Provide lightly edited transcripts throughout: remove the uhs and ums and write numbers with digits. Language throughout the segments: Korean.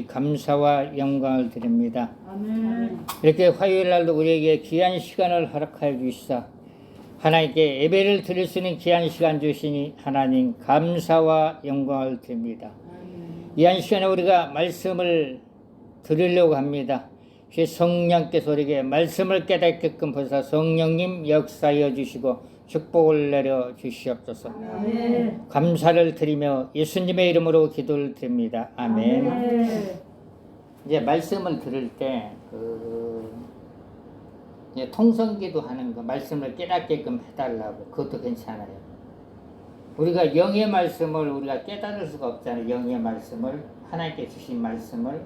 감사와 영광을 드립니다. 아멘. 이렇게 화요일 날도 우리에게 귀한 시간을 허락하여 주시사 하나님께 예배를 드릴 수 있는 귀한 시간 주시니 하나님 감사와 영광을 드립니다. 귀한 시간에 우리가 말씀을 드리려고 합니다. 성령께서 우리에게 말씀을 깨닫게끔 보사 성령님 역사하여 주시고 축복을 내려 주시옵소서. 아멘. 감사를 드리며 예수님의 이름으로 기도를 드립니다. 아멘. 아멘. 이제 말씀을 들을 때 이제 통성기도 하는 거 말씀을 깨닫게끔 해달라고 그것도 괜찮아요. 우리가 영의 말씀을 우리가 깨달을 수가 없잖아요. 영의 말씀을 하나님께 주신 말씀을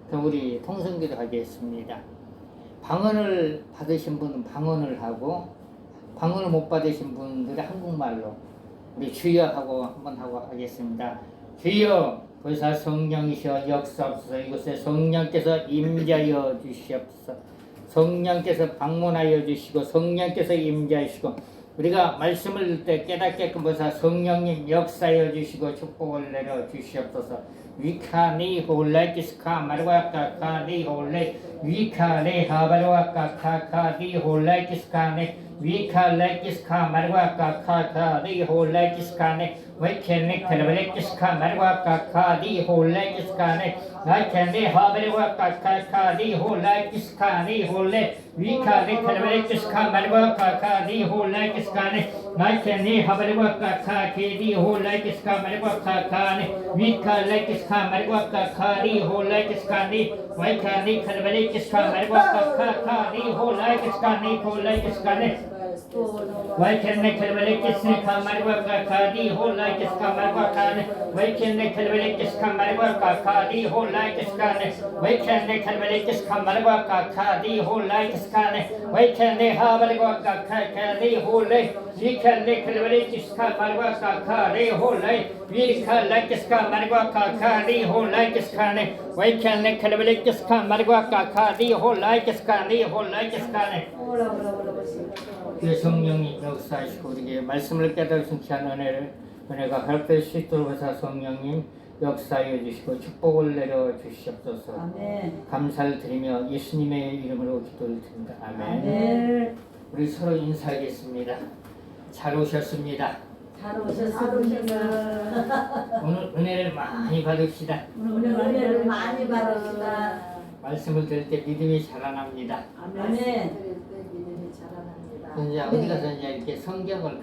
그럼 우리 통성기도 하겠습니다. 방언을 받으신 분은 방언을 하고 방언을 못 받으신 분들은 한국말로 우리 주여 하고 한번 하고 하겠습니다. 주여 보사 성령이시여 역사옵소서. 이곳에 성령께서 임재하여 주시옵소서. 성령께서 방문하여 주시고 성령께서 임재하시고 우리가 말씀을 들을 때 깨닫게끔 보사 성령님 역사하여 주시고 축복을 내려 주시옵소서. 위카니 홀라이키스카 마르와카 카니 홀레 위카네 하바르와카 카카니 홀라이키스카네 위칼레키스카 마르와카 카카니 홀라이키스카네 웨켄네 텔레키스카 마르와카 카니 홀라이키스카네 나이켄네 하바르와카 카카니 홀라이키스카니 홀레 위카네 텔레키스카 마르와카 카니 홀라이키스카네 나이켄네 하바르와카 카케니 홀라이키스카 마르와카 카네 위칼레키스카 마르와카 카니 홀라이키스카니 웨켄네 텔레키스카 마르와카 카카니 홀라이키스카니 홀라이키스카네 Vaikenne kelvelekis kamarwa kakadi holakis kamarwa kane Vaikenne kelvelekis kamarwa kakadi holakis kane Vaikenne kelvelekis kamarwa kakadi holakis kane Vaikenne habalwa kakadi holay Vikenne kelvelekis kamarwa kakadi holay Vikalakis kamarwa kakadi holakis kane Vaikenne kelvelekis kamarwa kakadi holakis kane holakis kane 그 성령이 역사하시고 우리에게 말씀을 깨달을 승치한 은혜가 가르칠 수 있도록 하사 성령님 역사하여 주시고 축복을 내려 주시옵소서. 아멘. 감사를 드리며 예수님의 이름으로 기도를 드립니다. 아멘. 아멘. 우리 서로 인사하겠습니다. 잘 오셨습니다. 잘 오셨습니다. 오늘 은혜를 많이 받읍시다. 오늘 은혜를 많이 받읍시다. 말씀을 들을 때 믿음이 자라납니다. 아멘. 이제 어디 가서 이제 이렇게 성경을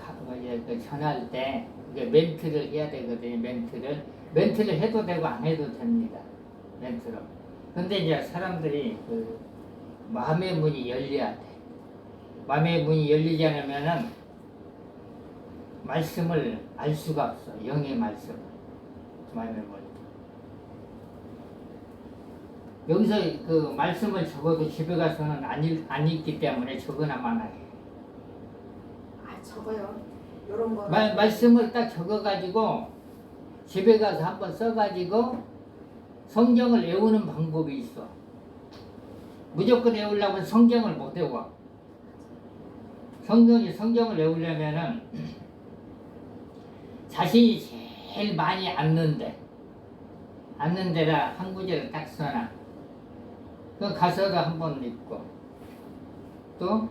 전할 때 이게 멘트를 해야 되거든요. 멘트를 해도 되고 안 해도 됩니다. 멘트로. 근데 이제 사람들이 그 마음의 문이 열려야 돼. 마음의 문이 열리지 않으면은 말씀을 알 수가 없어. 영의 말씀. 마음의 문. 여기서 그 말씀을 적어도 집에 가서는 안 읽기 때문에 적어놔만 해. 적어요. 요런 거. 말씀을 딱 적어가지고 집에 가서 한번 써가지고 성경을 외우는 방법이 있어. 무조건 외우려면 성경을 못 외워. 성경을 외우려면은 자신이 제일 많이 앉는 데라 한 구절을 딱 써놔. 그 가서도 한번 읽고 또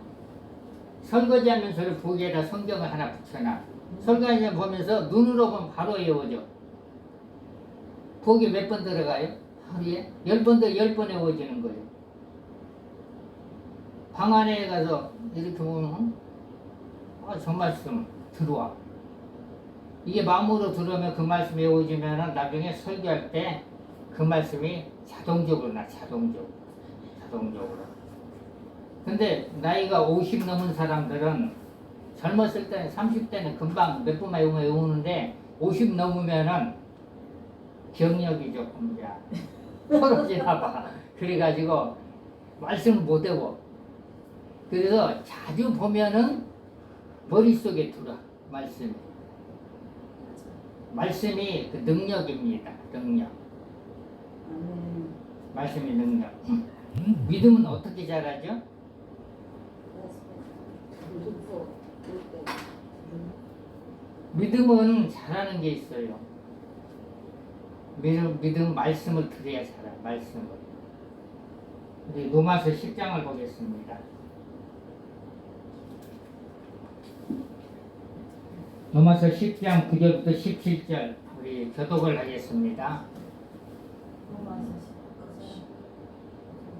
설거지하면서 부엌에다 성경을 하나 붙여놔. 설거지 보면서 눈으로 보면 바로 외워져. 부엌에 몇 번 들어가요? 하루에? 10번도 10번 외워지는 거예요. 방 안에 가서 이렇게 보면 저 말씀 들어와. 이게 마음으로 들어오면 그 말씀 외워지면 나중에 설교할 때 그 말씀이 자동적으로 나. 자동적으로. 근데 나이가 50 넘은 사람들은 젊었을 때는 30대는 금방 몇 번만 외우는데 50 넘으면은 기억력이 조금 떨어지나 봐. 그래가지고 말씀을 못 외워. 그래서 자주 보면은 머릿속에 들어. 말씀이 그 능력입니다. 능력. 말씀이 능력. 믿음은 어떻게 자라죠? 믿음은 잘하는 게 있어요. 믿음 말씀을 들어야 살아. 말씀을. 우리 로마서 10장을 보겠습니다. 로마서 10장 9절부터 17절 우리 교독을 하겠습니다.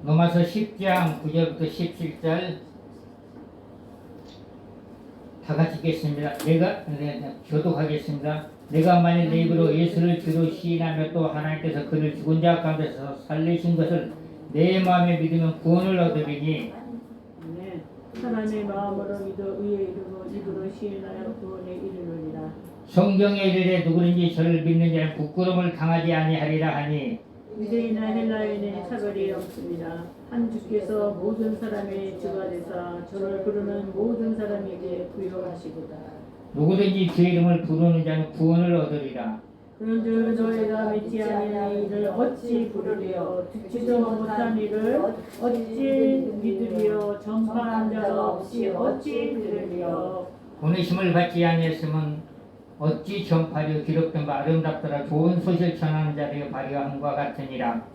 로마서 10장 9절부터 17절 다 같이 읽겠습니다. 교독하겠습니다. 내가 만일 내 입으로 예수를 주로 시인하며 또 하나님께서 그를 죽은 자 가운데서 살리신 것을 내 마음에 믿으면 구원을 얻으리니 네. 하나님의 마음으로 믿어 의에 이르고 입으로 시인하여 구원에 이르느니라. 성경에 이르되 누구든지 저를 믿는 자는 부끄러움을 당하지 아니하리라 하니 유대인이나 헬라인의 차별이 없습니다. 한 주께서 모든 사람의 주가 되사 저를 부르는 모든 사람에게 부여하시고다. 누구든지 제 이름을 부르는 자는 구원을 얻으리라. 그런즉 너희가 믿지 아니하는 이를 어찌 부르리요? 듣지도 못한 이를 어찌 믿으리요? 전파한 자가 없이 어찌 들으리요? 보내심을 받지 아니했으면 어찌 전파하려 기록된 바 아름답더라. 좋은 소식을 전하는 자들이 발휘함과 같으니라.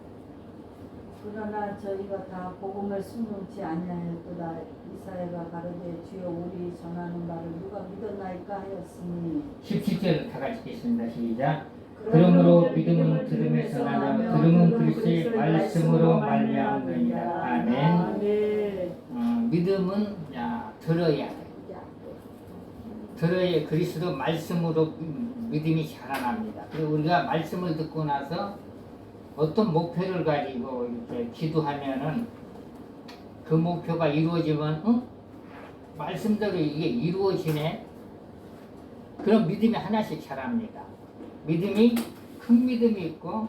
그러나 저희가 다 복음을 순종치 아니하였도다. 이사야가 가로되 주여 우리 전하는 바를 누가 믿었나이까 하였으니 17절 다 같이 읽겠습니다. 시작. 그러므로 믿음은 들음에서 나며 들음은 그리스도의 말씀으로 말미암느니라. 아멘. 네. 믿음은 들어야 돼. 들어야 그리스도 말씀으로 믿음이 자라납니다. 그리고 우리가 말씀을 듣고 나서 어떤 목표를 가지고 이렇게 기도하면은 그 목표가 이루어지면 말씀대로 이게 이루어지네. 그럼 믿음이 하나씩 자랍니다. 믿음이 큰 믿음이 있고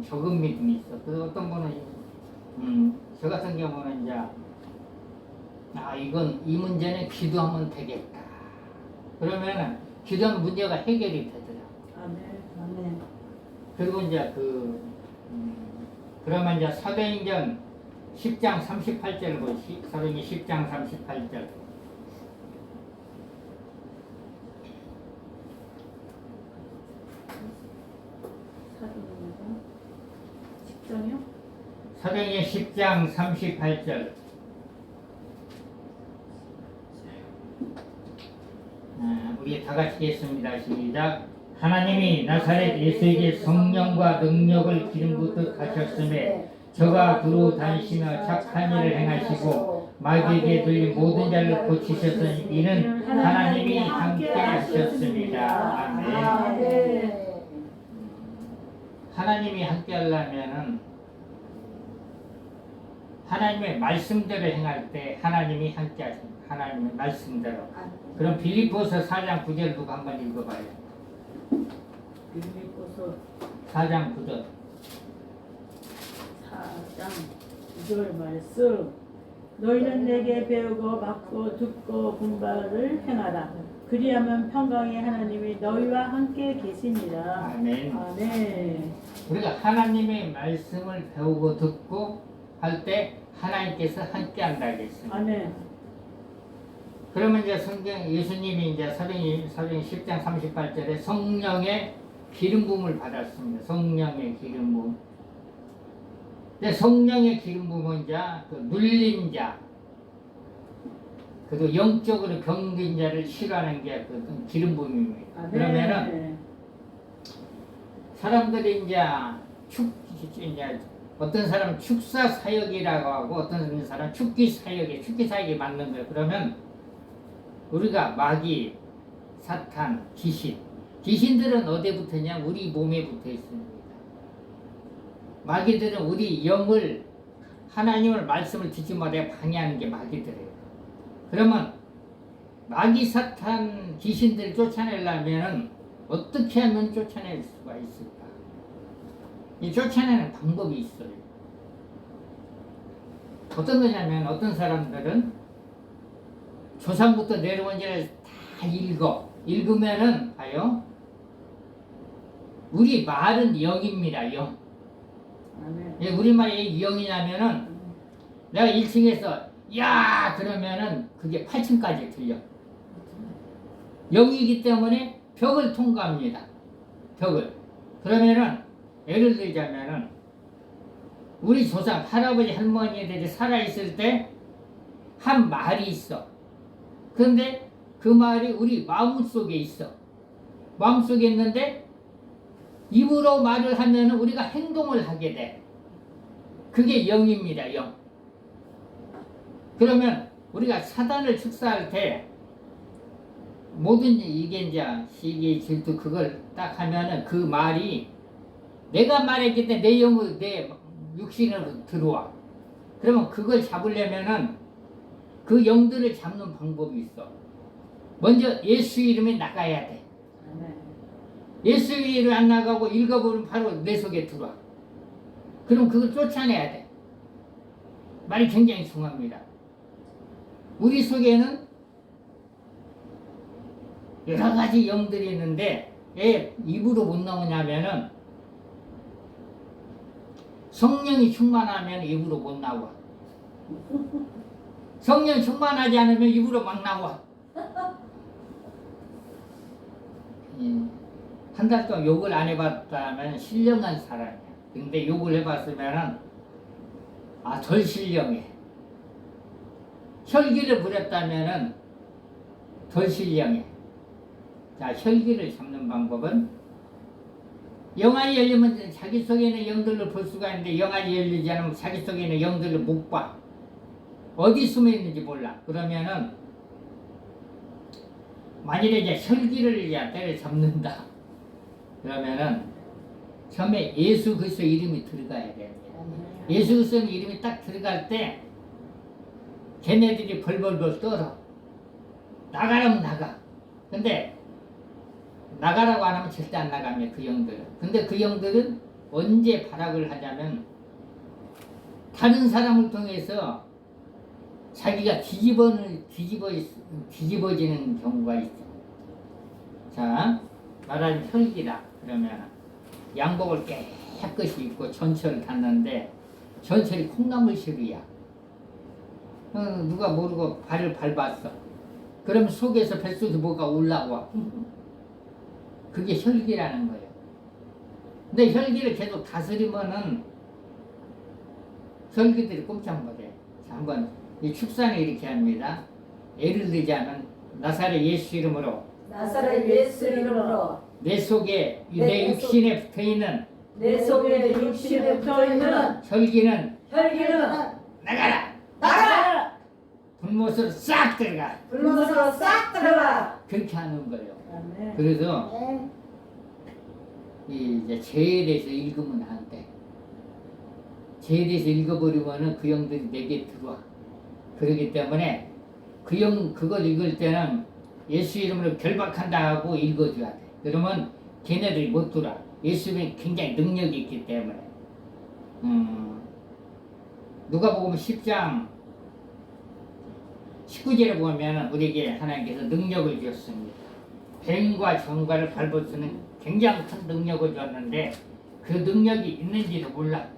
적은 믿음이 있어. 그래서 어떤 분은 저 같은 경우는 이제 이건 이 문제는 기도하면 되겠다. 그러면은 기도하면 문제가 해결이 되더라. 아멘. 그리고 이제 그러면 이제 사도행전 10장 38절 보시. 사도행전 10장 38절. 식전이요? 사도행전 10장 38절. 우리 다 같이 읽겠습니다. 시작. 하나님이 나사렛 예수에게 성령과 능력을 기름 붓듯 하셨음에 저가 두루 다니시며 착한 일을 행하시고 마귀에게 들린 모든 자를 고치셨으니 이는 하나님이 함께 하셨습니다. 아멘. 하나님이 함께 하려면은 하나님의 말씀대로 행할 때 하나님이 함께 하십니다. 하나님의 말씀대로. 그럼 빌립보서 4장 9절 누가 한번 읽어봐요. 빌립보서 4장 9절. 4장 9절 말씀. 너희는 내게 배우고 받고 듣고 본 바를 행하라. 그리하면 평강의 하나님이 너희와 함께 계십니다. 아멘. 아멘. 우리가 하나님의 말씀을 배우고 듣고 할 때 하나님께서 함께 한다 했습니다. 아멘. 그러면 이제 성경 예수님이 이제 사도행전 10장 38절에 성령의 기름 부음을 받았습니다. 성령의 기름 부음. 근데 성령의 기름 부음은 이제 그 눌린 자, 그리고 영적으로 병든 자를 치료하는 게 그 기름 부음입니다. 아멘. 그러면은 사람들이 이제 어떤 사람은 축사 사역이라고 하고 어떤 사람은 축기 사역이 맞는 거예요. 그러면 우리가 마귀, 사탄, 귀신들은 어디에 붙었냐? 우리 몸에 붙어 있습니다. 마귀들은 우리 영을 하나님을 말씀을 듣지 못해 방해하는 게 마귀들이에요. 그러면 마귀, 사탄, 귀신들을 쫓아내려면 어떻게 하면 쫓아낼 수가 있을까? 이 쫓아내는 방법이 있어요. 어떤 거냐면 어떤 사람들은 조상부터 내려온 지를 다 읽으면은 봐요. 우리 말은 영입니다. 영. 아멘. 예, 우리 말이 영이냐면은 내가 1층에서 야 그러면은 그게 8층까지 들려. 영이기 때문에 벽을 통과합니다. 벽을. 그러면은 예를 들자면은 우리 조상 할아버지 할머니들이 살아있을 때 한 말이 있어. 그런데 그 말이 우리 마음속에 있어. 마음속에 있는데 입으로 말을 하면 우리가 행동을 하게 돼. 그게 영입니다. 영. 그러면 우리가 사단을 축사할 때 뭐든지 이게 이제 시기 질투 그걸 딱 하면은 그 말이 내가 말했기 때문에 내 영으로 내 육신으로 들어와. 그러면 그걸 잡으려면은 그 영들을 잡는 방법이 있어. 먼저 예수 이름에 나가야 돼. 예수 이름 안 나가고 읽어보면 바로 내 속에 들어와. 그럼 그걸 쫓아내야 돼. 말이 굉장히 중요합니다. 우리 속에는 여러 가지 영들이 있는데 왜 입으로 못 나오냐면은 성령이 충만하면 입으로 못 나와. 성령 충만하지 않으면 입으로 막 나와. 한 달 동안 욕을 안 해봤다면 신령한 사람이야. 근데 욕을 해봤으면은 덜 신령해. 혈기를 부렸다면은 덜 신령해. 자, 혈기를 잡는 방법은 영안이 열리면 자기 속에 있는 영들을 볼 수가 있는데 영안이 열리지 않으면 자기 속에 있는 영들을 못 봐. 어디 숨어 있는지 몰라. 그러면은 만일에 이제 혈기를 이제 때려잡는다. 그러면은 처음에 예수 그리스도 이름이 들어가야 돼요. 예수 그리스도 이름이 딱 들어갈 때 걔네들이 벌벌벌 떨어. 나가라면 나가. 근데 나가라고 안 하면 절대 안 나갑니다. 그 영들은. 근데 그 영들은 언제 발악을 하냐면 다른 사람을 통해서 자기가 뒤집어지는 경우가 있어. 자, 말하자면 혈기다. 그러면 양복을 깨끗이 입고 전철을 탔는데 전철이 콩나물실이야. 누가 모르고 발을 밟았어. 그럼 속에서 뱃속에서 뭐가 올라와. 그게 혈기라는 거예요. 근데 혈기를 계속 다스리면은 혈기들이 꼼짝 못해. 자, 한번 이 축사는 이렇게 합니다. 예를 들자면 나사렛 예수 이름으로 나사렛 예수 이름으로 내 속에 내 육신에 붙어있는 내 속에 육신에 붙어있는 혈기는 혈기는 나가라. 나가라. 불못으로 싹 들어가. 불못으로 싹 들어가. 그렇게 하는 거예요. 아멘. 그래서 이제 죄에 대해서 읽으면 안 돼. 죄에 대해서 읽어버리면은 그 영들이 내게 들어와. 그렇기 때문에 그 영 그걸 읽을 때는 예수 이름으로 결박한다 하고 읽어줘야 돼. 그러면 걔네들이 못 들어와. 예수님이 굉장히 능력이 있기 때문에. 누가복음 10장 19절에 보면 우리에게 하나님께서 능력을 주셨습니다. 뱀과 정과를 밟을 수 있는 굉장히 큰 능력을 줬는데 그 능력이 있는지도 몰라.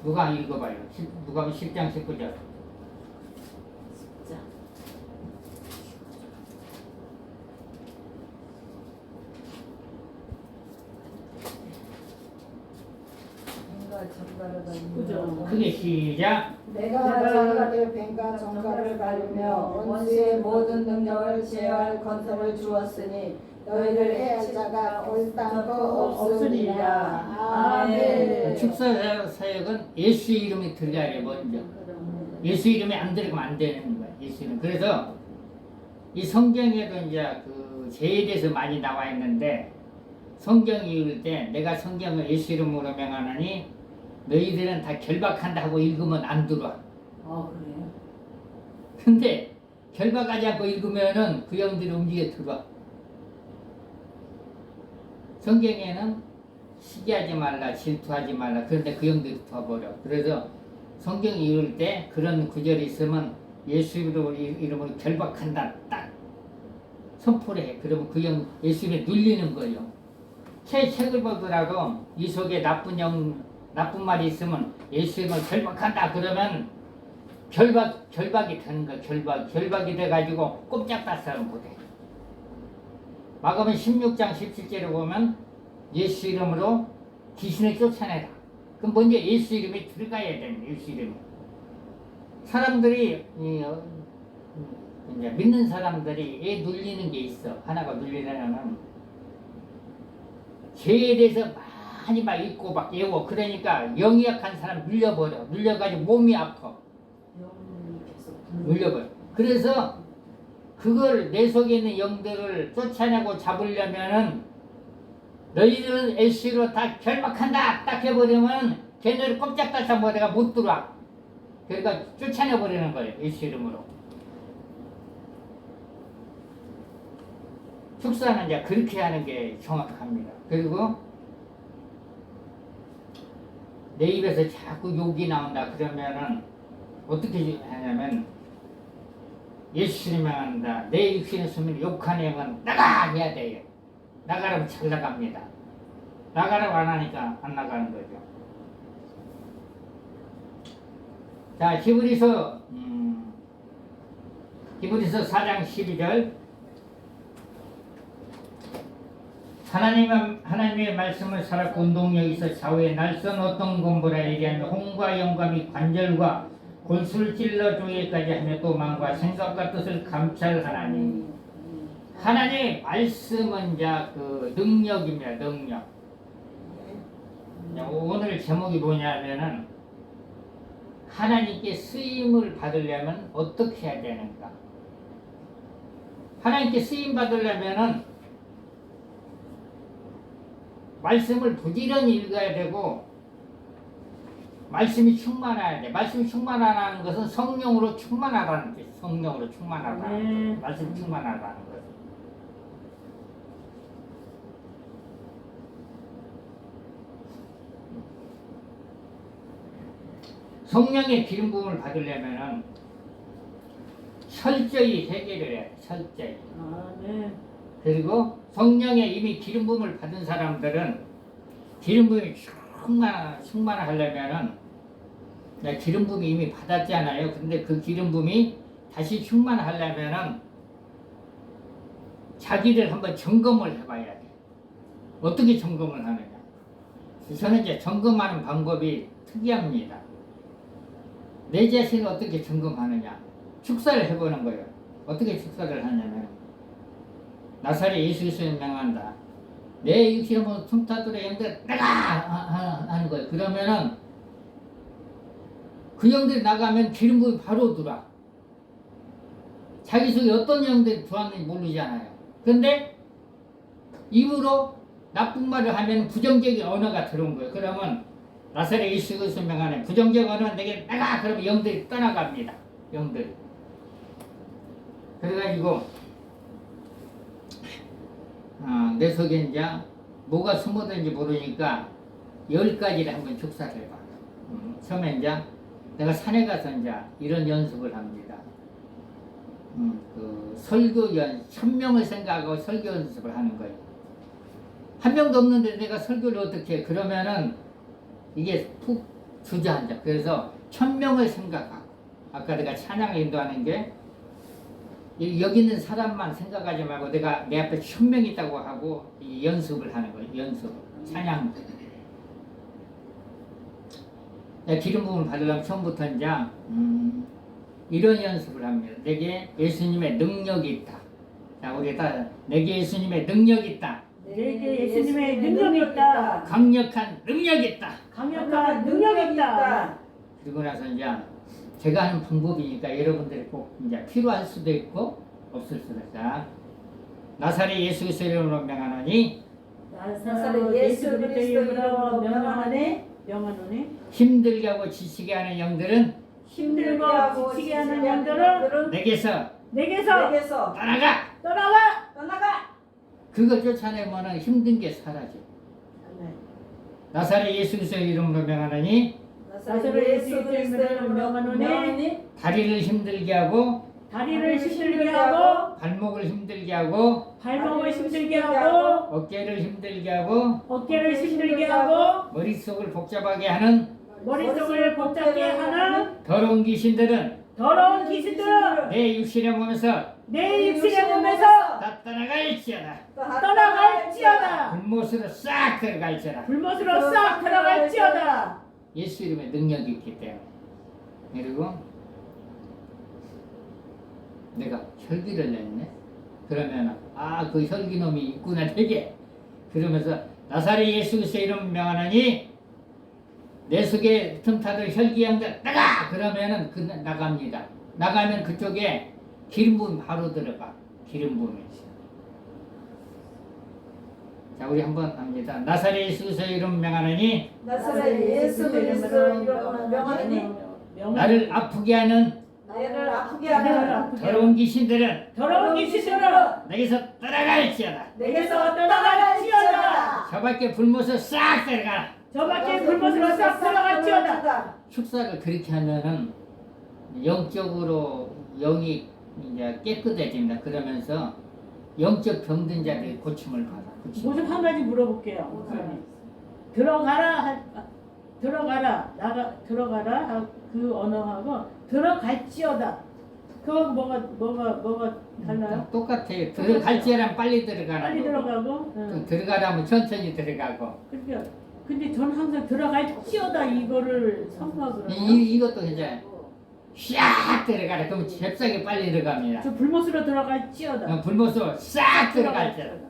누가 읽어봐요. 누가복음 10장 19절. 그죠. 크게 시작. 내가 저희에게 뱀과 정갈을 가르며 원수의 모든 능력을 제어할 권세를 주었으니 너희를 해할 자가 옳다 거 없으리라. 아멘. 축사 사역은 예수 이름이 들어가야 돼. 먼저 예수 이름이 안 들어가면 안 되는 거야. 예수 이름. 그래서 이 성경에도 이제 그 죄에 대해서 많이 나와 있는데 성경 읽을 때 내가 성경을 예수 이름으로 명하노니 너희들은 다 결박한다 하고 읽으면 안 들어와. 그래요? 근데 결박하지 않고 읽으면은 그 영들이 움직여 들어와. 성경에는 시기하지 말라, 질투하지 말라. 그런데 그 영들이 들어버려. 그래서 성경 읽을 때 그런 구절이 있으면 예수 이름으로 결박한다. 딱 선포를 해. 그러면 그 영 예수 이름에 눌리는 거예요. 책을 보더라도 이 속에 나쁜 말이 있으면 예수 이름을 결박한다. 그러면 결박이 되는 거야. 결박이 돼가지고 꼼짝달싹을 못해. 마가복음 16장 17절에 보면 예수 이름으로 귀신을 쫓아내라. 그럼 먼저 예수 이름이 들어가야 되는 예수 이름이. 사람들이 이제 믿는 사람들이 애 눌리는 게 있어. 하나가 눌리려면 죄에 대해서 많이 막 읽고 막 외워. 그러니까 영이 약한 사람 눌려버려. 눌려가지고 몸이 아파. 영혼이 계속 눌려버려. 그래서 그걸 내 속에 있는 영들을 쫓아내고 잡으려면은 너희들은 예수로 다 결박한다 딱 해버리면 걔네를 꼼짝달싹 못해가 못 들어와. 그러니까 쫓아내버리는 거예요. 예수 이름으로. 축사는 이제 그렇게 하는 게 정확합니다. 그리고 내 입에서 자꾸 욕이 나온다 그러면은 어떻게 하냐면 예수님을 한다. 내 육신에 쓰면 욕하는 영은 나가 해야 돼요. 나가라면 잘 나갑니다. 나가라고 안 하니까 안 나가는 거죠. 자, 히브리서 4장 12절. 하나님의 말씀을 살았고 운동력이 있어 좌우에 날선 어떤 공부라 얘기하며 혼과 영감이 관절과 골수를 찔러 조이까지 하며 또 마음과 생각과 뜻을 감찰하나니. 하나님의 말씀은 그 능력입니다. 능력. 오늘 제목이 뭐냐면은 하나님께 쓰임을 받으려면 어떻게 해야 되는가? 하나님께 쓰임 받으려면은 말씀을 부지런히 읽어야 되고 말씀이 충만해야 돼. 말씀이 충만하다는 것은 성령으로 충만하다는 뜻. 성령으로 충만하다는 뜻. 말씀이 충만하다는 것. 성령의 기름 부음을 받으려면은 철저히 해결을 해야 돼. 철저히. 그리고 성령에 이미 기름 부음을 받은 사람들은 기름 부음이 충만하려면은 기름 부음이 이미 받았잖아요. 근데 그 기름 부음이 다시 충만하려면은 자기를 한번 점검을 해봐야 돼. 어떻게 점검을 하느냐? 저는 이제 점검하는 방법이 특이합니다. 내 자신을 어떻게 점검하느냐? 축사를 해보는 거예요. 어떻게 축사를 하냐면 나사렛 예수 그리스도를 명한다. 내 육신으로 틈타들의 영들 나가 하는 거예요. 그러면은 그 영들이 나가면 기름 부음이 바로 들어와. 자기 속에 어떤 영들이 들어왔는지 모르잖아요. 근데 입으로 나쁜 말을 하면 부정적인 언어가 들어온 거예요. 그러면 나사렛 예수 그리스도를 명하네. 부정적 언어는 내게 나가! 그러면 영들이 떠나갑니다. 영들이. 그래가지고 내 속에 이제 뭐가 숨어든지 모르니까 10가지를 한번 축사를 해봐. 처음에 이제 내가 산에 가서 이제 이런 연습을 합니다. 설교 1000명을 생각하고 설교 연습을 하는 거예요. 한 명도 없는데 내가 설교를 어떻게 해? 그러면은 이게 푹 주저앉아. 그래서 1000명을 생각하고, 아까 내가 찬양을 인도하는 게 여기 있는 사람만 생각하지 말고 내가 내 앞에 1000명이 있다고 하고 이 연습을 하는 거예요. 연습. 찬양. 내가 기름 부음을 받으려면 처음부터 이제 이런 연습을 합니다. 내게 예수님의 능력이 있다. 자, 우리 다 내게 예수님의 능력이 있다. 내게 예수님의 능력이 있다. 강력한 능력이 있다. 강력한 능력이 있다. 그리고 나서 이제 제가 하는 방법이니까 여러분들이 꼭 이제 필요할 수도 있고 없을 수도 있다. 나사렛 예수 그리스도 이름으로 명하노니 나사렛 예수 그리스도 이름으로 명하노니 힘들게 하고 지치게 하는 영들은 힘들고 지치게 하는 영들은 내게서 떠나가. 그걸 쫓아내면 힘든 게 사라져. 나사렛 예수 그리스도 이름으로 명하노니 나사렛 예수 그리스도 이름으로 명하노니 다리를 힘들게 하고 발목을 힘들게 하고 어깨를 힘들게 하고 머릿속을 복잡하게 하는 더러운 귀신들은 내 육신의 몸에서 내 육신의 몸에서 다 떠나갈지어다. 떠나갈지어다. 불못으로 싹 들어갈지어다. 불못으로 싹 들어갈지어다. 예수 이름에 능력이 있기 때문에. 그리고 내가 혈기를 냈네. 그러면 그 혈기놈이 있구나 되게. 그러면서 나사렛 예수 그리스도 이름 명하노니 내 속에 틈타던 혈기 양들 나가! 그러면은 나갑니다. 나가면 그쪽에 기름 부음이 바로 들어가. 기름 부음이. 자, 우리 한번 합니다. 나사렛 예수 그리스도 이름 명하노니 나사렛 예수 그리스도 이름으로 명하노니 나를 아프게 하는 나를 아프게 하는 더러운 귀신들은 더러운 귀신들은 내게서 떠나갈지어다. 내게서 떠나갈지어다. 저밖에 불못을 싹 들어가라. 저밖에 불못으로 싹 들어갈지어다. 축사를 그렇게 하면은 영적으로 영이 이제 깨끗해진다. 그러면서 영적 병든 자들이 고침을 받아. 뭐좀 한 가지 물어볼게요. 목사님. 들어가라 들어가라 그 언어하고 들어갈지어다. 그거 뭐가 달라요? 똑같아요. 들어갈지어라면 빨리 들어가는 빨리 거고. 들어가고. 응. 들어가라면 천천히 들어가고. 그러니까 근데 저는 항상 들어갈지어다 이거를 선포하거든요. 이것도 이제 샥 들어가라. 그러면 잽싸게 빨리 들어갑니다. 저 불못으로 들어갈지어다. 불못으로 싹 들어갈지어다.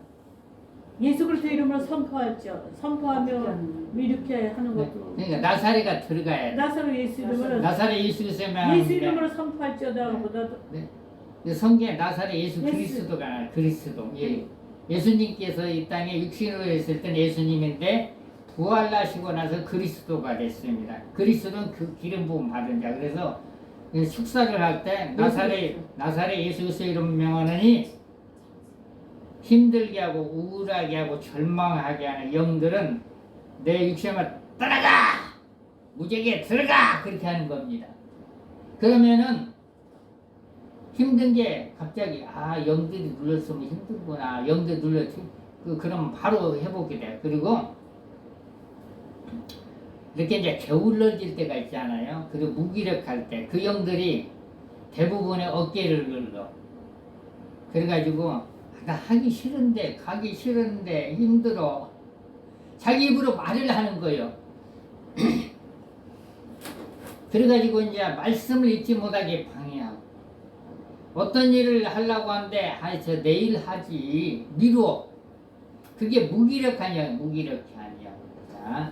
예수 그리스도 이름으로 선포하면 이렇게 하는 것도. 그러니까 나사렛가 들어가야 돼. 나사렛 예수 이름으로 나사렛 예수 그리스도만 예수 이름으로 선포할지어다 보다도 성경에 나사렛 예수 예수. 그리스도가 그리스도. 예수님께서 이 땅에 육신으로 했을 때는 예수님인데 부활하시고 나서 그리스도가 됐습니다. 그리스도는 그 기름 부음 받은 자. 그래서 축사를 할 때 나사렛 예수 그리스도 이름 명하노니 힘들게 하고 우울하게 하고 절망하게 하는 영들은 내 육신을 떠나가! 무지하게 들어가! 그렇게 하는 겁니다. 그러면은 힘든 게 갑자기 영들이 눌렀으면 힘들구나. 영들 눌렀지. 그럼 바로 회복이 돼. 그리고 이렇게 이제 게을러질 때가 있잖아요. 그리고 무기력할 때 그 영들이 대부분의 어깨를 눌러. 그래가지고 나 하기 싫은데 가기 싫은데 힘들어. 자기 입으로 말을 하는 거예요. 그래가지고 이제 말씀을 잊지 못하게 방해하고 어떤 일을 하려고 하는데 저 내일 하지 미루어. 그게 무기력하냐 무기력이 아니야. 자,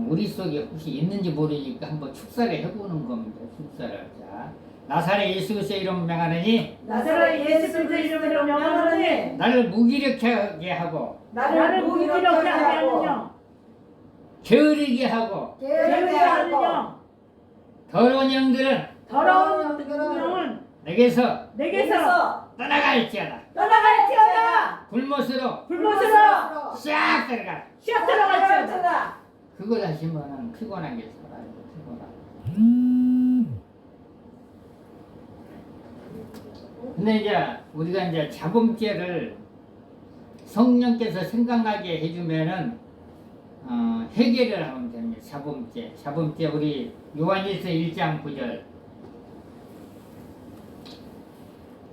우리 속에 혹시 있는지 모르니까 한번 축사를 해보는 겁니다. 축사를. 자, 나사렛 예수 그리스도 이름 명하노니 나사렛 예수 그리스도 이름으로 명하노니 나를 무기력하게 하고 나를 무기력하게 하는 영 게으르게 하고 게으르게 하는 영 더러운 영들은 더러운 영은 내게서 떠나갈지어다. 떠나갈지어다. 불못으로 불못으로 싹 들어가. 샥 들어갈지어다. 그걸 하시면은 피곤하게 살아요. 피곤하게. 근데 이제 우리가 이제 자범죄를 성령께서 생각나게 해주면은 해결을 하면 됩니다. 자범죄 우리 요한일서 1장 9절.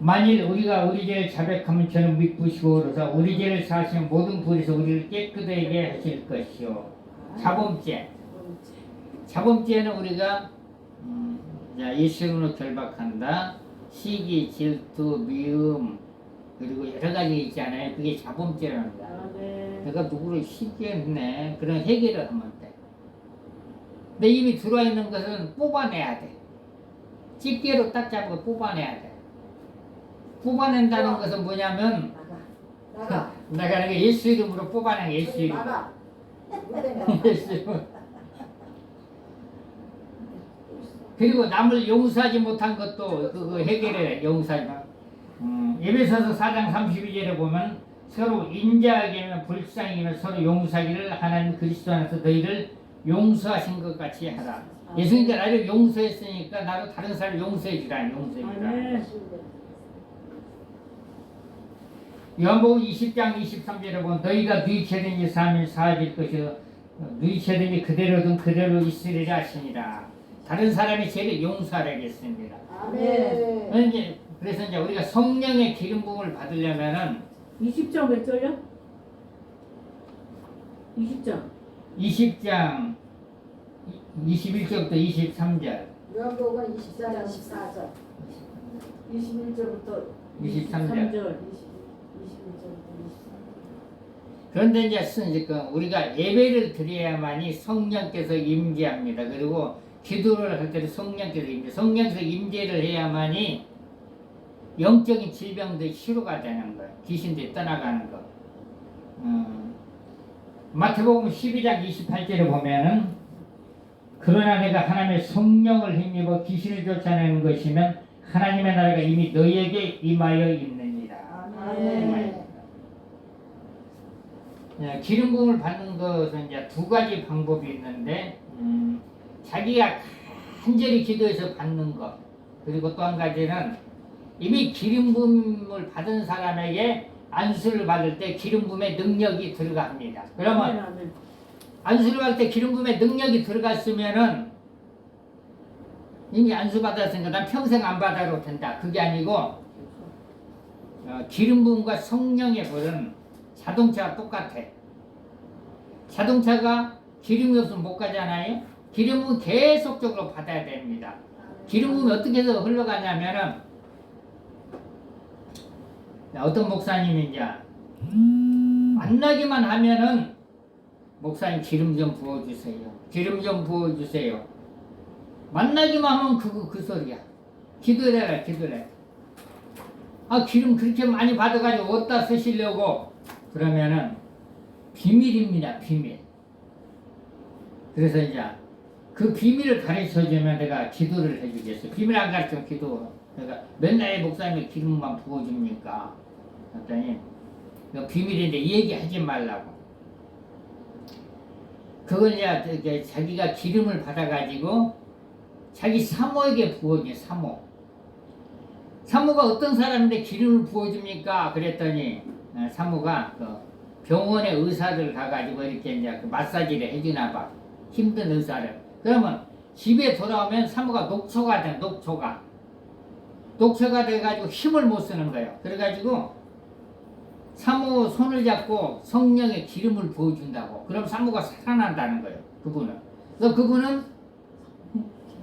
만일 우리가 우리 죄를 자백하면 저는 믿으시고 그러사 우리 죄를 사하시면 모든 불에서 우리를 깨끗하게 하실 것이요. 자범죄는 우리가 예수님으로 결박한다. 시기, 질투, 미움 그리고 여러 가지 있잖아요. 그게 자범죄랍니다. 내가 누구를 시기했네. 그런 해결을 하면 돼. 근데 이미 들어와 있는 것은 뽑아내야 돼. 집게로 딱 잡고 뽑아내야 돼. 뽑아낸다는 것은 뭐냐면 나가는 게 예수 이름으로 뽑아내는 게 예수 이름. 예수 이름. 그리고 남을 용서하지 못한 것도 그거 해결해. 용서하지. 에베소서 4장 32절에 보면 서로 인자하게면 불쌍히면 서로 용서하기를 하나님 그리스도 안에서 너희를 용서하신 것 같이 하라. 예수님께서 나를 용서했으니까 나도 다른 사람을 용서해 주라. 요한복음 20장 23절에 보면 너희가 네 죄든지 사하면 사해질 것이요 네 죄든지 그대로든 그대로 있으리라 하시니라. 다른 사람의 죄를 용서하라겠습니다. 아멘. 이제 그래서 이제 우리가 성령의 기름 부음을 받으려면은 20장 몇 절이요? 20장. 20장 21절부터 23절. 요한복음 24장 14절 21절부터 23절. 3절. 21절부터 23절. 그런데 이제 우리가 예배를 드려야만이 성령께서 임재합니다. 그리고 기도를 할 때도 성령께서 임재, 성령께서 임재를 해야만이 영적인 질병들이 치료가 되는 거예요. 귀신들이 떠나가는 거. 마태복음 12장 28절에 보면은 그러나 내가 하나님의 성령을 힘입어 귀신을 쫓아내는 것이면 하나님의 나라가 이미 너희에게 임하여 있느니라. 아멘. 기름 부음을 받는 것은 이제 두 가지 방법이 있는데 자기가 간절히 기도해서 받는 것, 그리고 또 한 가지는 이미 기름 부음을 받은 사람에게 안수를 받을 때 기름 부음의 능력이 들어갑니다. 그러면 아멘. 안수를 받을 때 기름 부음의 능력이 들어갔으면은 이미 안수 받았으니까 난 평생 안 받아도 된다. 그게 아니고 기름 부음과 성령의 불은 자동차가 똑같아. 자동차가 기름이 없으면 못 가잖아요. 기름은 계속적으로 받아야 됩니다. 기름 부음이 어떻게 해서 흘러가냐면은 어떤 목사님이 이제 만나기만 하면은 목사님 기름 좀 부어주세요. 기름 좀 부어주세요. 만나기만 하면 그 소리야. 기도해라, 기도해. 아, 기름 그렇게 많이 받아가지고 어디다 쓰시려고? 그러면은 비밀입니다, 비밀. 그래서 이제 그 비밀을 가르쳐주면 내가 기도를 해주겠어. 비밀 안 가르치면 기도. 그러니까 맨날 목사님이 기름만 부어줍니까? 그랬더니 이거 비밀인데 얘기하지 말라고. 그걸 이제 자기가 기름을 받아가지고 자기 사모에게 부어줘. 사모가 어떤 사람인데 기름을 부어줍니까? 그랬더니 사모가 그 병원에 의사를 가가지고 이렇게 이제 그 마사지를 해주나 봐. 힘든 의사를. 그러면 집에 돌아오면 사모가 녹초가 돼. 녹초가 돼가지고 힘을 못 쓰는 거예요. 그래가지고 사모 손을 잡고 성령의 기름을 부어준다고. 그럼 사모가 살아난다는 거예요. 그분은.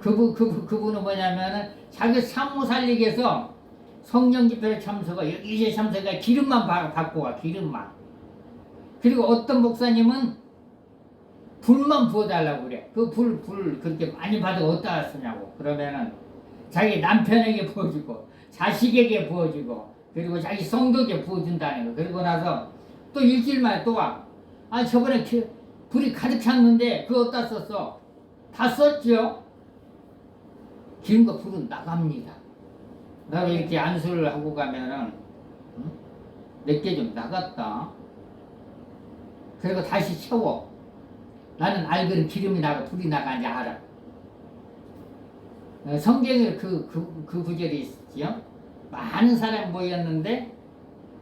그래서 그분은 뭐냐면은 자기 사모 살리기 위해서 성령 집회에 참석하, 여기저기 참석하, 기름만 받고 와. 기름만. 그리고 어떤 목사님은 불만 부어달라고 그래. 그 불 그렇게 많이 받아 어디다 쓰냐고. 그러면은 자기 남편에게 부어주고 자식에게 부어주고 그리고 자기 성도에게 부어준다는 거. 그리고 나서 또 일주일 만에 또 와. 아, 저번에 불이 가득 찼는데 그거 어디다 썼어? 다 썼죠? 기름과 불은 나갑니다. 나가 이렇게 안수를 하고 가면은 몇 개 좀 나갔다. 그리고 다시 채워. 나는 알거든. 기름이 나가 불이 나가는지 알아. 성경에 그 구절이 있지요. 많은 사람이 모였는데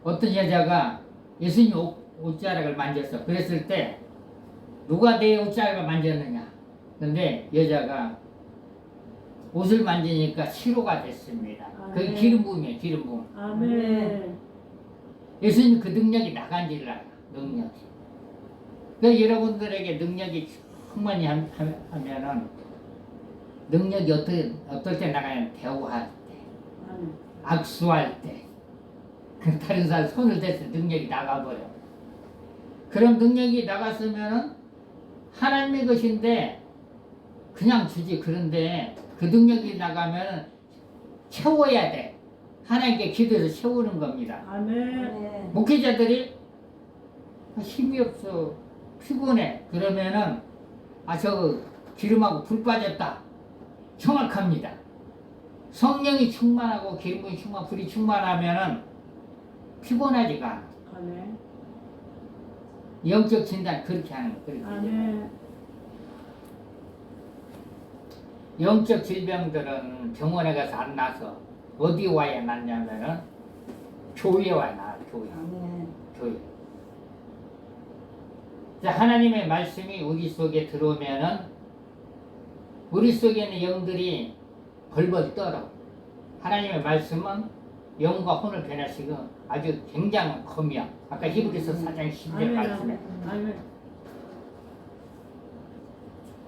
어떤 여자가 예수님 옷자락을 만졌어. 그랬을 때 누가 내 옷자락을 만졌느냐. 근데 여자가 옷을 만지니까 치료가 됐습니다. 그게 기름 부음이에요. 기름 부음. 아멘. 예수님 그 능력이 나간지를 알아. 능력이. 그 여러분들에게 능력이 충만히 하면은 능력이 어떨 때 나가냐면 대우할 때, 악수할 때, 그 다른 사람 손을 댔을 때 능력이 나가버려. 그럼 능력이 나갔으면은 하나님의 것인데 그냥 주지. 그런데 그 능력이 나가면 채워야 돼. 하나님께 기도해서 채우는 겁니다. 아멘. 목회자들이 힘이 없어, 피곤해. 그러면은 저 기름하고 불 빠졌다. 정확합니다. 성령이 충만하고 기름이 불이 충만하면은 피곤하지가 않아. 아멘. 영적 진단 그렇게 하는 거. 그렇게. 아멘. 영적 질병들은 병원에 가서 안 나서 어디 와야 낫냐면은 교회에 와야 나. 교회. 교회. 자, 하나님의 말씀이 우리 속에 들어오면은 우리 속에 있는 영들이 벌벌 떨어. 하나님의 말씀은 영과 혼을 변화시키고 아주 굉장한 검이야. 아까 히브리서 4장 10절 말씀에. 아멘.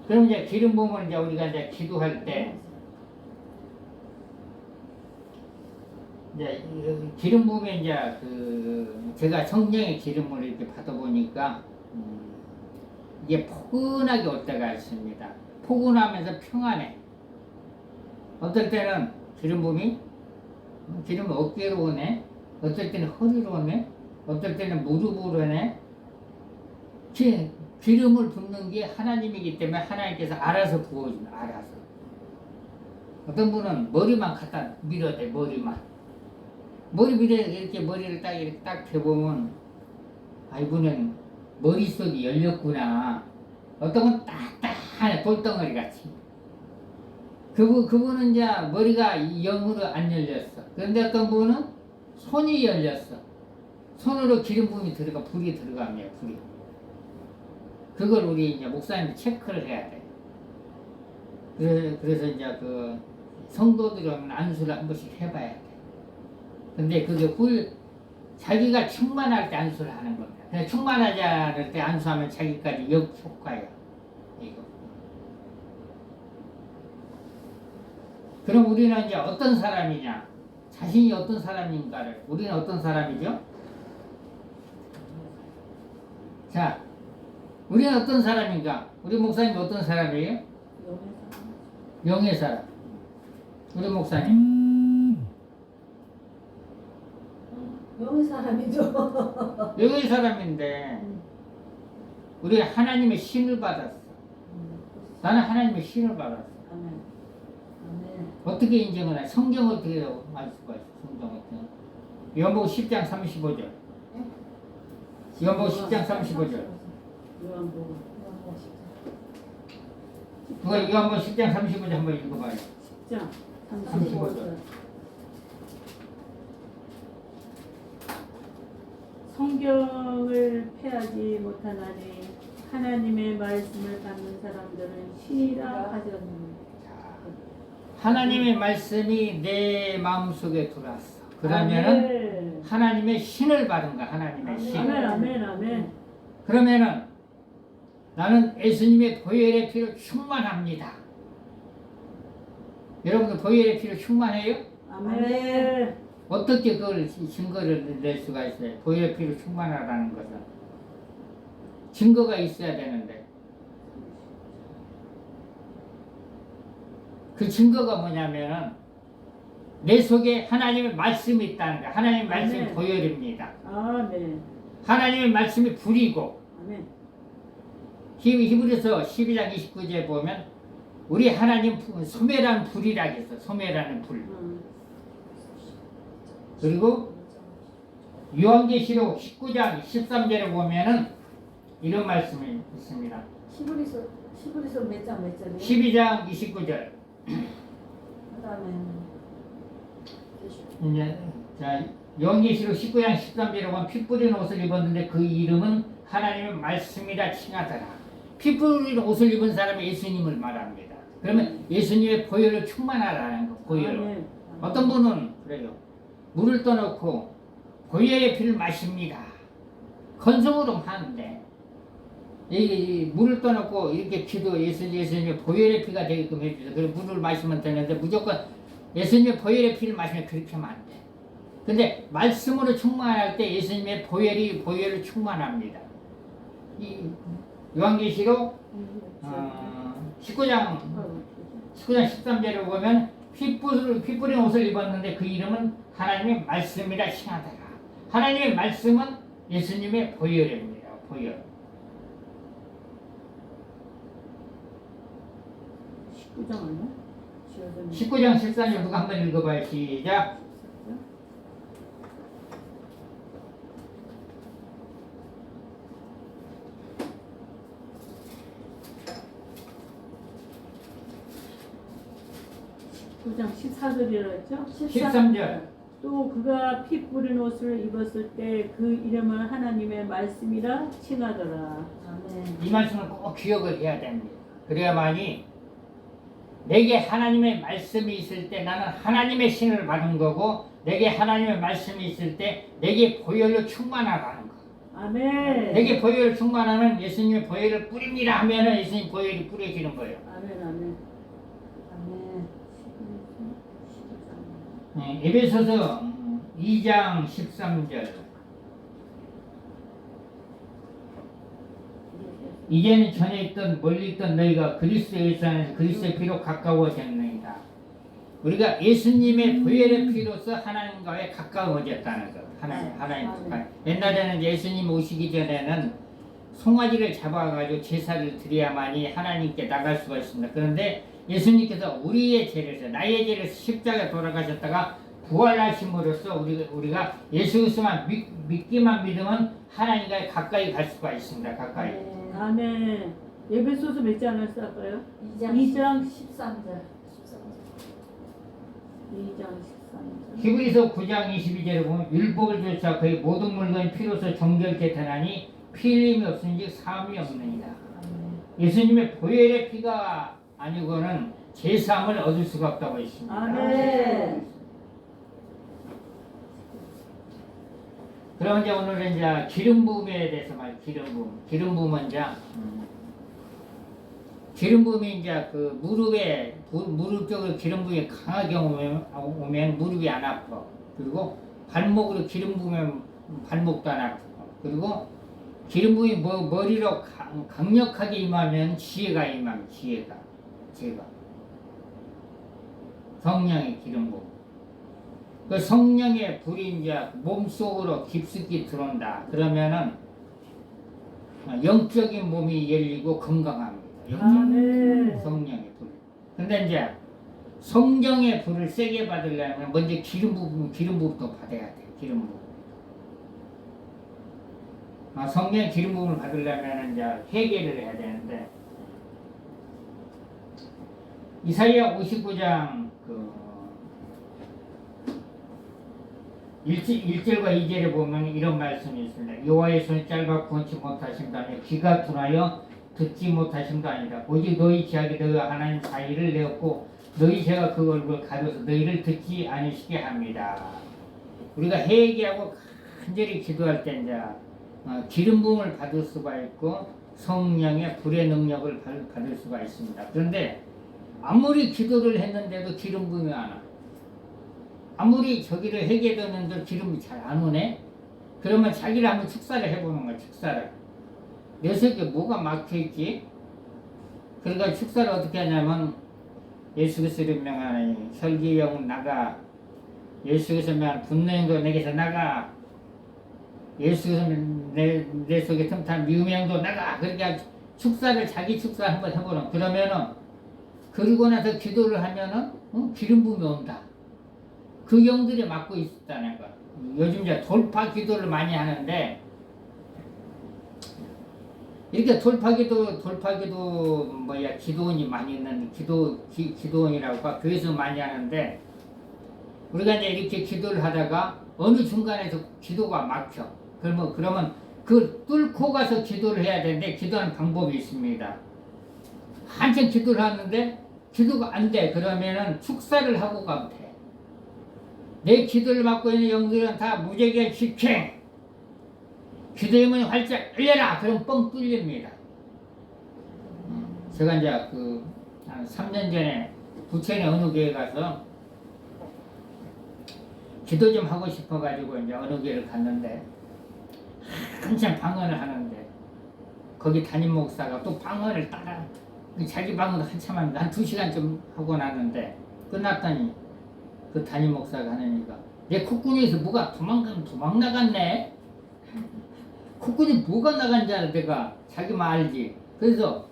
그럼 이제 기름 부음은 이제 우리가 이제 기도할 때 이제 기름 부음에 이제 제가 성령의 기름을 이렇게 받아보니까 이게 포근하게 올 때가 있습니다. 포근하면서 평안해. 어떨 때는 기름 부음이 기름 어깨로 오네. 어떨 때는 허리로 오네. 어떨 때는 무릎으로 오네. 기름을 붓는 게 하나님이기 때문에 하나님께서 알아서 부어줍니다. 알아서. 어떤 분은 머리만 갖다 밀어대. 머리 밀어 이렇게 머리를 이렇게 딱 대보면 아 이분은 머릿속이 열렸구나. 어떤 건 딱딱하네. 돌덩어리 같이. 그분은 이제 머리가 영으로 안 열렸어. 그런데 어떤 분은 손이 열렸어. 손으로 기름 부음이 들어가 불이 들어가며 불이. 그걸 우리 이제 목사님이 체크를 해야 돼. 그래서 이제 성도들이 오면 안수를 한 번씩 해봐야 돼. 근데 그게 자기가 충만할 때 안수를 하는 겁니다. 그냥 충만하지 않을 때 안수하면 자기까지 역효과예요. 이거. 그럼 우리는 이제 어떤 사람이냐? 자신이 어떤 사람인가를 우리는 어떤 사람이죠? 자, 우리는 어떤 사람인가? 우리 목사님 어떤 사람이에요? 영의 사람. 우리 목사님? 영의 사람이죠. 영의 사람인데 우리 하나님의 신을 받았어. 나는 하나님의 신을 받았어. 아멘. 어떻게 인정을 해? 성경 어떻게 알 수가 있어? 성경 어떻게? 요한복음 10장 35절. 요한복음 10장 35절. 요한복음 그거 요한복음 10장 35절 한번 읽어봐요. 10장 35절. 성경을 폐하지 못하나니 하나님의 말씀을 받는 사람들은 신이라 하셨느니. 하나님의 말씀이 내 마음속에 들어왔어. 그러면은 아멘. 하나님의 신을 받은 거야. 하나님의 신. 아멘. 그러면은 나는 예수님의 보혈의 피로 충만합니다. 여러분들 보혈의 피로 충만해요? 아멘. 어떻게 그걸 증거를 낼 수가 있어요? 보혈의 피로 충만하라는 것은 증거가 있어야 되는데 그 증거가 뭐냐면은 내 속에 하나님의 말씀이 있다는 거야. 하나님의 말씀이 아멘. 보혈입니다. 아멘. 하나님의 말씀이 불이고 아멘. 히브리서 12장 29절에 보면 우리 하나님 소멸한 불이라 했어. 소멸하는 불. 그리고 요한계시록 19장 13절에 보면은 이런 말씀이 있습니다. 히브리서 몇 절이에요? 12장 29절. 그다음에 이제 자 요한계시록 19장 13절에 보면 피 뿌린 옷을 입었는데 그 이름은 하나님의 말씀이라 칭하더라. 피 뿌린 옷을 입은 사람이 예수님을 말합니다. 그러면 예수님의 보혈을 충만하라는 거. 보혈로. 아멘. 어떤 분은 그래요. 물을 떠놓고 보혈의 피를 마십니다. 건성으로 하는데 이 물을 떠놓고 이렇게 기도 예수님의 보혈의 피가 되게끔 해주세요. 그리고 물을 마시면 되는데 무조건 예수님의 보혈의 피를 마시면 그렇게 하면 안 돼. 근데 말씀으로 충만할 때 예수님의 보혈을 충만합니다. 이 요한계시록 19장 13절에 보면 피 뿌린 옷을 입었는데 그 이름은 하나님의 말씀이라 칭하더라. 하나님의 말씀은 예수님의 보혈입니다. 보혈. 19장 아니야? 19장 13절 누가 한번 읽어봐요. 시작. 장 14절이라 했죠? 13절. 또 그가 피 뿌린 옷을 입었을 때 그 이름은 하나님의 말씀이라 칭하더라. 아멘. 이 말씀을 꼭 기억을 해야 됩니다. 그래야만이 내게 하나님의 말씀이 있을 때 나는 하나님의 신을 받은 거고, 내게 하나님의 말씀이 있을 때 내게 보혈로 충만하다는 거. 아멘. 내게 보혈을 충만하면 예수님의 보혈을 뿌립니다 하면은 예수님 보혈이 뿌려지는 거예요. 아멘. 아멘. 아멘. 에베소서 2장 13절. 이제는 전에 있던 멀리 있던 너희가 그리스도 예수 안에서 그리스도의 피로 가까워졌느니라. 우리가 예수님의 보혈의 피로서 하나님과의 가까워졌다는 것. 하나님 가까이. 옛날에는 예수님 오시기 전에는 송아지를 잡아가지고 제사를 드려야만이 하나님께 나갈 수가 있습니다. 그런데 예수님께서 우리의 죄를, 나의 죄를 십자가에 돌아가셨다가 부활하심으로써 우리가 예수 그리스도만 믿기만 믿으면 하나님과 가까이 갈 수가 있습니다. 가까이. 아멘. 에베소서 몇 장을 쓸까요? 2장 13절. 2장 13절. 히브리서 9장 22절에 보면 율법을 조차 그의 모든 물건이 피로써 정결케 되나니 피 흘림이 없은지 사함이 없느니라. 예수님의 보혈의 피가 아니고는 제사함을 얻을 수가 없다고 했습니다. 아멘. 그럼 이제 오늘은 이제 기름 부음에 대해서 기름 부음은 이제 기름 부음이 이제 그 무릎 쪽으로 기름 부음이 강하게 오면 무릎이 안 아파. 그리고 발목으로 기름 부으면 발목도 안 아프고. 그리고 기름 부음이 머리로 강력하게 임하면 지혜가 임합니다. 지혜가. 성령의 기름 부음. 그 성령의 불이 이제 몸속으로 깊숙이 들어온다. 그러면은 영적인 몸이 열리고 건강합니다. 아멘. 성령의 불. 근데 이제 성령의 불을 세게 받으려면 먼저 기름 부음도 받아야 돼. 기름 부음. 성령의 기름 부음을 받으려면 이제 회개를 해야 되는데, 이사야 59장 1절과 2절에 보면 이런 말씀이 있습니다. 여호와의 손이 짧아 구원치 못하신다며 귀가 둔하여 듣지 못하심도 아니라 오직 너희 죄악이 너희와 하나님 사이를 내었고 너희 죄가 그 얼굴을 가려서 너희를 듣지 않으시게 합니다. 우리가 회개하고 간절히 기도할 때 이제 기름 부음을 받을 수가 있고 성령의 불의 능력을 받을 수가 있습니다. 그런데 아무리 기도를 했는데도 기름 부음이 안 와. 아무리 저기를 회개했는데 기름이 잘 안 오네? 그러면 자기를 한번 축사를 해보는 거야. 축사를. 내 속에 뭐가 막혀있지? 그러니까 축사를 어떻게 하냐면 예수 그리스도를 명하니 혈기영 나가, 예수 그리스도를 명하니 분노형도 내게서 나가, 예수 그리스도 내 속에 틈탄 미움형도 나가. 그러니까 축사를 자기 축사 한번 해보는. 그러면은 그러고 나서 기도를 하면은 기름 부음이 온다. 그 영들이 맡고 있었다는 거. 요즘 이제 돌파 기도를 많이 하는데, 이렇게 돌파기도 기도원이 많이 있는 기도원이라고 교회에서 많이 하는데, 우리가 이제 이렇게 기도를 하다가 어느 중간에서 기도가 막혀. 그러면 그 뚫고 가서 기도를 해야 되는데, 기도하는 방법이 있습니다. 한참 기도를 하는데 기도가 안 돼. 그러면은 축사를 하고 가면 돼. 내 기도를 맡고 있는 영들은 다 무제기한 직행. 기도의 문이 활짝 열려라. 그럼 뻥 뚫립니다. 제가 이제 한 3년 전에 부천의 어느 교회 가서 기도 좀 하고 싶어가지고 이제 어느 교회를 갔는데, 한참 방언을 하는데 거기 담임 목사가 또 방언을 따라 자기 방언도 한참 하는데 한 2시간 좀 하고 나는데 끝났더니 그 담임 목사가 하니까 내 콧구멍에서 뭐가 도망 나갔네. 콧구멍에 뭐가 나간지 알아. 내가 자기만 알지. 그래서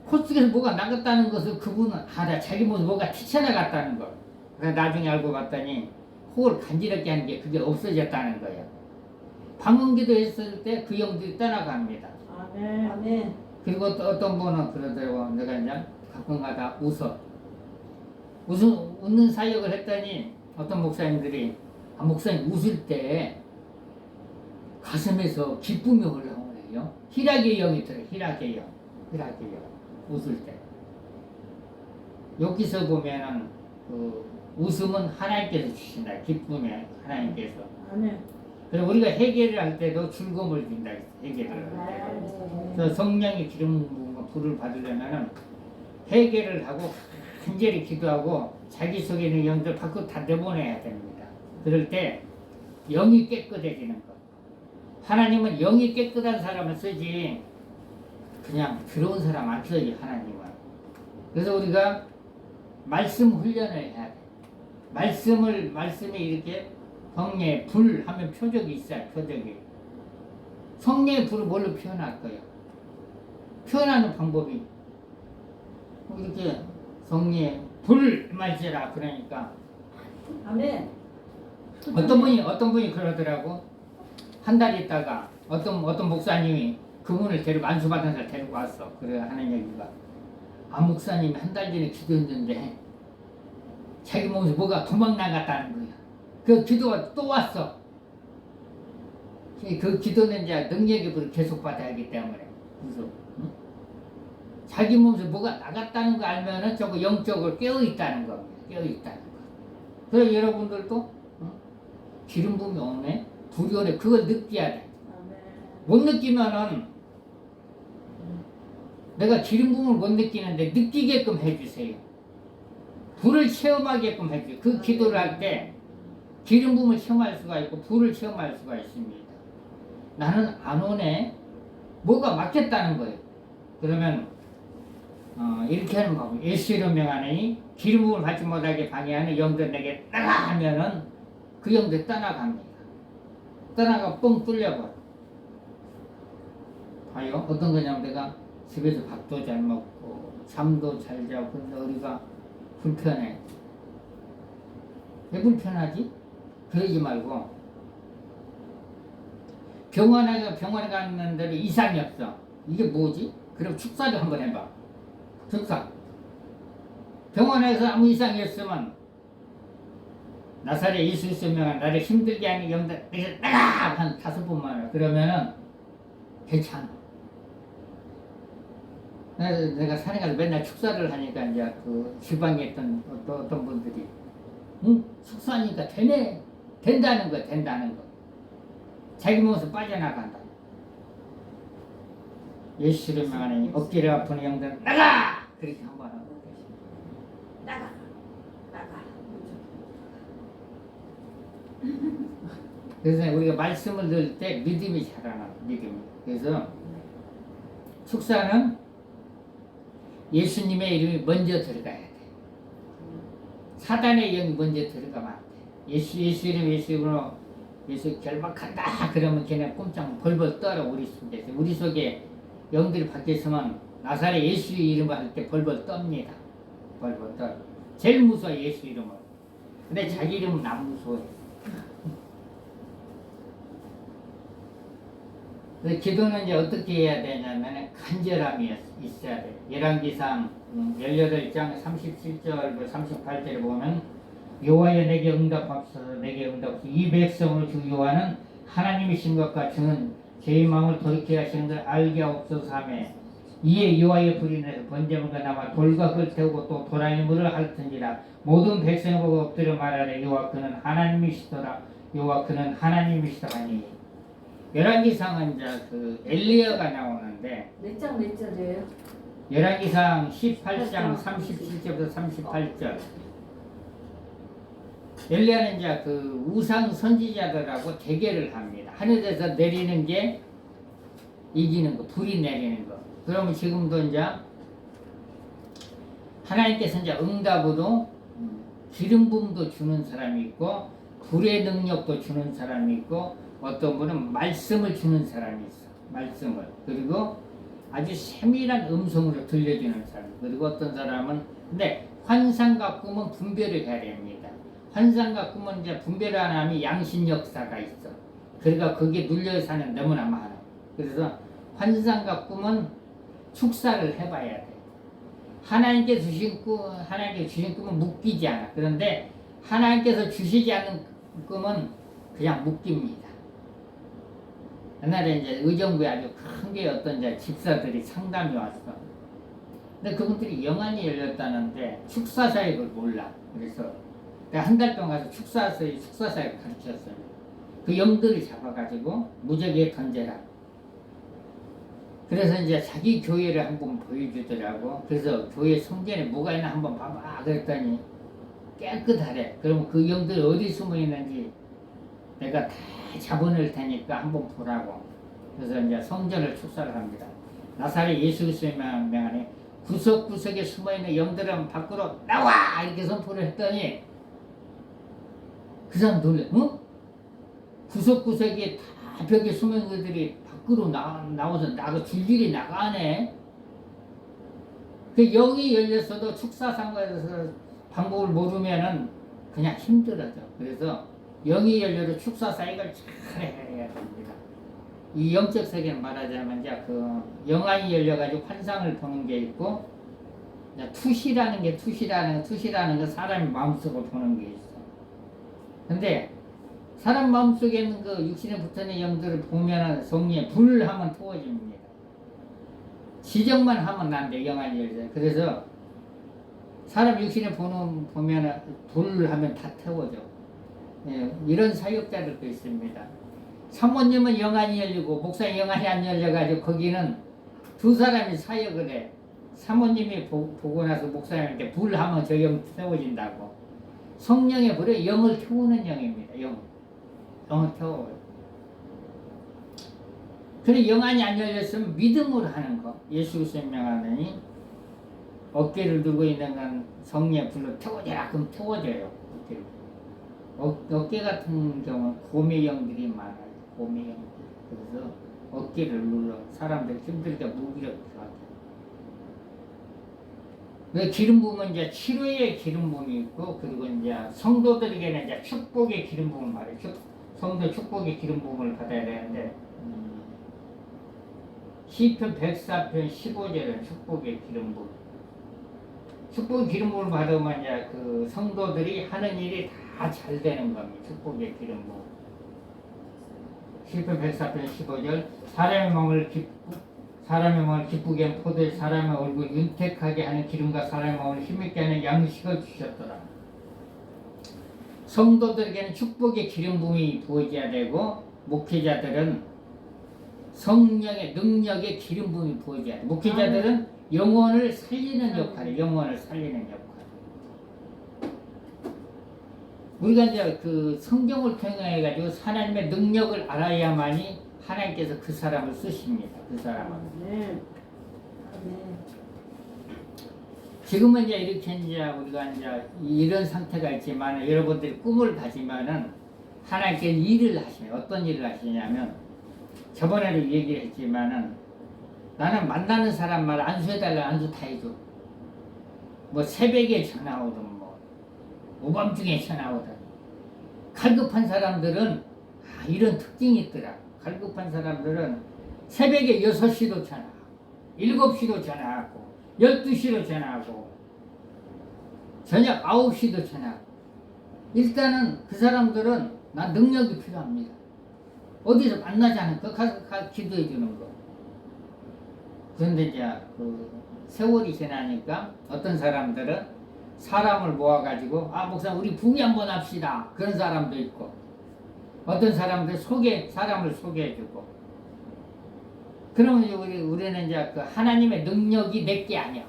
콧속에서 뭐가 나갔다는 것을 그분은 알아. 자기 모습 뭐가 튀쳐나갔다는 걸. 그래서 나중에 알고 봤더니 코를 간지럽게 하는 게 그게 없어졌다는 거예요. 방언기도 했을 때 그 영들이 떠나갑니다. 아멘. 아멘. 그리고 또 어떤 분은 그러더라고. 내가 이제 가끔가다 웃는 사역을 했더니 어떤 목사님들이 목사님 웃을 때 가슴에서 기쁨이 올라오네요. 희락의 영이 들어요. 희락의 영 웃을 때. 여기서 보면은 그 웃음은 하나님께서 주신다. 기쁨에 하나님께서. 아멘. 그리고 우리가 회개를 할 때도 즐거움을 준다. 회개를 할 때도. 그래서 성령의 기름 부음과 불을 받으려면은 회개를 하고 간절히 기도하고 자기 속에 있는 영들 밖으로 다 내보내야 됩니다. 그럴 때 영이 깨끗해지는 것. 하나님은 영이 깨끗한 사람을 쓰지 그냥 더러운 사람 안 써요. 하나님은. 그래서 우리가 말씀 훈련을 해야 돼. 말씀이 이렇게 성령의 불 하면 표적이 있어요. 표적이. 성령의 불을 뭘로 표현할 거예요? 표현하는 방법이 이렇게 성령의 불 말지라 그러니까 아멘. 어떤 분이 그러더라고. 한 달 있다가 어떤 목사님이 그분을 데리고 안수받은 사람 데리고 왔어. 그래 하는 얘기가 목사님이 한 달 전에 기도했는데 자기 몸에서 뭐가 도망 나갔다는 거야. 그 기도가 또 왔어. 그 기도는 이제 능력의 불을 계속 받아야 하기 때문에. 그래서 응? 자기 몸에서 뭐가 나갔다는 거 알면은 저거 영적으로 깨어 있다는 겁니다. 깨어 있다는 거. 그래서 여러분들도 기름 부음이 오네, 불이 오네, 그걸 느껴야 돼. 못 느끼면은 내가 기름 부음을 못 느끼는데 느끼게끔 해주세요. 불을 체험하게끔 해주세요. 그 기도를 할 때 기름 부음을 체험할 수가 있고 불을 체험할 수가 있습니다. 나는 안 오네, 뭐가 막혔다는 거예요. 그러면 이렇게 하는 방법. 예수 이름 명하니 기름 부음을 받지 못하게 방해하는 영들 내게 나가 하면은 그 영들 떠나갑니다. 떠나가 뻥 뚫려버려. 봐요. 어떤 거냐면 내가 집에서 밥도 잘 먹고 잠도 잘 자고 근데 우리가 불편해. 왜 불편하지? 그러지 말고 병원에 갔는데도 이상이 없어. 이게 뭐지? 그럼 축사를 한번 해봐. 축사. 병원에서 아무 이상이 없으면 나사렛 예수 설명한 나를 힘들게 하는 영들 나가! 한 5번만 해. 그러면은 괜찮아. 내가 산에 가서 맨날 축사를 하니까 이제 그 지방에 있던 어떤 분들이 축사하니까 되네, 된다는 거야. 된다는 거. 자기 몸에서 빠져나간다. 예수를 명하니 어깨를 아픈 영들 나가! 그렇게 한번 하고 나가. 그래서 우리가 말씀을 들을 때 믿음이 자라나. 믿음이. 그래서 축사는 예수님의 이름이 먼저 들어가야 돼. 사단의 영이 먼저 들어가면 안 돼. 예수 이름으로 예수 결박한다 그러면 걔네 꼼짝 벌벌 떨어. 우리 속에 영들이 밖에 있으면 나사렛 예수 이름을 할 때 벌벌 떱니다. 벌벌 떨어. 제일 무서워 예수 이름을. 근데 자기 이름은 안 무서워해. 그래서 기도는 이제 어떻게 해야 되냐면 간절함이 있어야 돼. 열왕기상 18장 37절 38절에 보면 여호와여 내게 응답하소서 내게 응답하소서 이 백성을 주 여호와는 하나님이신 것과 저는 제 마음을 돌이켜 하시는 걸 알게 없어서 하며 이에 여호와의 불이 내서 번제물과 남아 돌과 그를 태우고 또 도랑이 물을 핥은지라 모든 백성을 보고 엎드려 말하되 여호와 그는 하나님이시더라 여호와 그는 하나님이시더라 하니 열왕기상은 이제 그 엘리야가 나오는데 몇 장 몇 절이에요? 열왕기상 18장 37절부터 38절. 엘리야는 이제 그 우상 선지자들하고 대결을 합니다. 하늘에서 내리는 게 이기는 거, 불이 내리는 거. 그러면 지금도 이제 하나님께서 이제 응답으로 기름 부음도 주는 사람이 있고 불의 능력도 주는 사람이 있고 어떤 분은 말씀을 주는 사람이 있어. 말씀을. 그리고 아주 세밀한 음성으로 들려주는 사람. 그리고 어떤 사람은 근데 환상과 꿈은 분별을 해야 됩니다. 환상과 꿈은 이제 분별을 안 하면 양심 역사가 있어. 그러니까 거기에 눌려 사는 너무나 많아. 그래서 환상과 꿈은 축사를 해봐야 돼. 하나님께 주신 꿈은 묶이지 않아. 그런데 하나님께서 주시지 않는 꿈은 그냥 묶입니다. 옛날에 이제 의정부에 아주 큰 게 어떤 이제 집사들이 상담이 왔어. 근데 그분들이 영안이 열렸다는데 축사사역을 몰라. 그래서 내가 한 달 동안 가서 축사사역 가르쳤어요. 그 영들을 잡아가지고 무적에 던져라. 그래서 이제 자기 교회를 한번 보여주더라고. 그래서 교회 성전에 뭐가 있나 한번 봐봐. 그랬더니 깨끗하래. 그럼 그 영들이 어디 숨어 있는지 내가 다 잡아낼 테니까 한번 보라고. 그래서 이제 성전을 축사를 합니다. 나사렛 예수 그리스도의 명안에 구석구석에 숨어있는 영들은 밖으로 나와! 이렇게 선포를 했더니 그 사람 놀래. 어? 구석구석에 다 벽에 숨은 것들이 밖으로 나와서 줄줄이 나가네. 그 영이 열렸어도 축사상관에서 방법을 모르면은 그냥 힘들어져. 그래서 영이 열려도 축사사역을 잘 해야 됩니다. 이 영적 세계는 말하자면 이제 그 영안이 열려가지고 환상을 보는 게 있고, 투시라는 거 사람의 마음속을 보는 게 있어. 근데 사람 마음속에 있는 그 육신에 붙어있는 영들을 보면은 성령에 불하면 태워집니다. 지정만 하면 안 돼. 영안이 열려. 그래서 사람 육신에 보면은 불하면 다 태워져. 예, 이런 사역자들도 있습니다. 사모님은 영안이 열리고 목사님 영안이 안 열려가지고 거기는 두 사람이 사역을 해. 사모님이 보고 나서 목사님한테 불하면 저 영 태워진다고. 성령의 불은 영을 태우는 영입니다. 영을 태워요. 그래 영안이 안 열렸으면 믿음으로 하는 거. 예수 그리스도의 명하느니 어깨를 들고 있는 건 성령의 불로 태워져라. 그럼 태워져요. 어깨 같은 경우는 고미 영들이 많아요. 고미 영들. 그래서 어깨를 눌러 사람들 힘들게 무기력하게. 기름 부음은 이제 치료의 기름 부음이 있고, 그리고 이제 성도들에게는 이제 축복의 기름 부음을 말해요. 성도 축복의 기름 부음을 받아야 되는데, 시편 104편 15절은 축복의 기름 부음. 축복의 기름 부음을 받으면 이제 그 성도들이 하는 일이 다 잘 되는 겁니다. 축복의 기름 부음. 시편 104편 15절 사람의 마음을 기쁘게 하는 포도에 사람의 얼굴 윤택하게 하는 기름과 사람의 마음을 힘있게 하는 양식을 주셨더라. 성도들에게는 축복의 기름 부음이 부어져야 되고, 목회자들은 성령의 능력의 기름 부음이 부어져야 돼. 목회자들은 영혼을 살리는 역할. 우리가 이제 그 성경을 통해 가지고 하나님의 능력을 알아야만이 하나님께서 그 사람을 쓰십니다. 그 사람을. 네. 지금은 이제 이렇게 이제 우리가 이제 이런 상태가 있지만, 여러분들이 꿈을 가지면은 하나님께 일을 하시면 어떤 일을 하시냐면, 저번에도 얘기를 했지만은 나는 만나는 사람 말 안수해달라 안수 다 해줘. 뭐 새벽에 전화 오든 오밤중에 전화 오든. 갈급한 사람들은 이런 특징이 있더라. 갈급한 사람들은 새벽에 6시도 전화하고 7시도 전화하고 12시도 전화하고 저녁 9시도 전화하고. 일단은 그 사람들은 난 능력이 필요합니다. 어디서 만나지 않을까? 가서 기도해 주는 거. 그런데 이제 그 세월이 지나니까 어떤 사람들은 사람을 모아가지고 목사 우리 부귀 한번 합시다. 그런 사람도 있고, 어떤 사람들 사람을 소개해주고. 그러면 우리는 이제 그 하나님의 능력이 내게 아니야.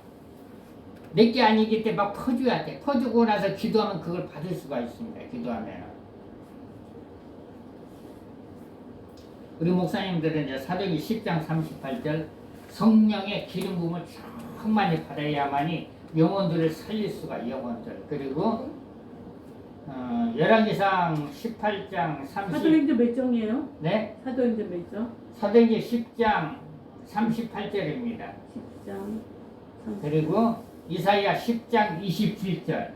내게 아니기 때문에 막 퍼줘야 돼. 퍼주고 나서 기도하면 그걸 받을 수가 있습니다. 기도하면. 우리 목사님들은 이제 사도행전 10장 38절 성령의 기름 부음을 참 많이 받아야만이 영혼들을 살릴 수가. 영혼들. 그리고 열왕기상 18장 30. 사도행전 몇 장이에요? 네? 사도행전 몇 장? 사도행전 10장 38절입니다. 10장. 그리고 이사야 10장 27절.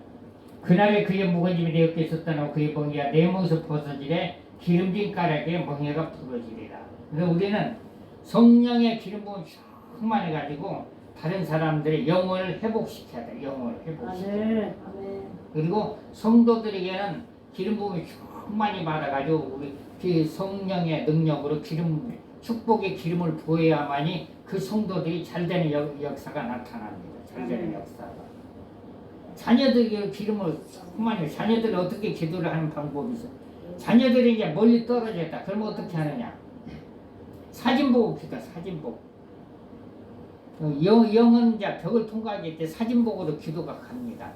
그날에 그의 묵은집이 내 옆에 있었다노 그의 멍에가 내 몸에서 벗어지래 기름진 가락에 멍에가 부러지리라. 그래서 우리는 성령의 기름 부음을 충만해 가지고 다른 사람들의 영혼을 회복시켜야 돼. 영혼을 회복시켜야 돼. 아멘. 그리고 성도들에게는 기름 부음이 충만히 받아가지고 우리 그 성령의 능력으로 축복의 기름을 부어야만이 그 성도들이 잘 되는 역사가 나타납니다. 잘 되는 아멘. 역사가. 자녀들에게 기름을 그만요. 자녀들이 어떻게 기도를 하는 방법이 있어. 자녀들이 이제 멀리 떨어졌다. 그러면 어떻게 하느냐? 사진 보고 기도. 사진 보고. 영은 이제 벽을 통과하기 때 사진 보고도 기도가 갑니다.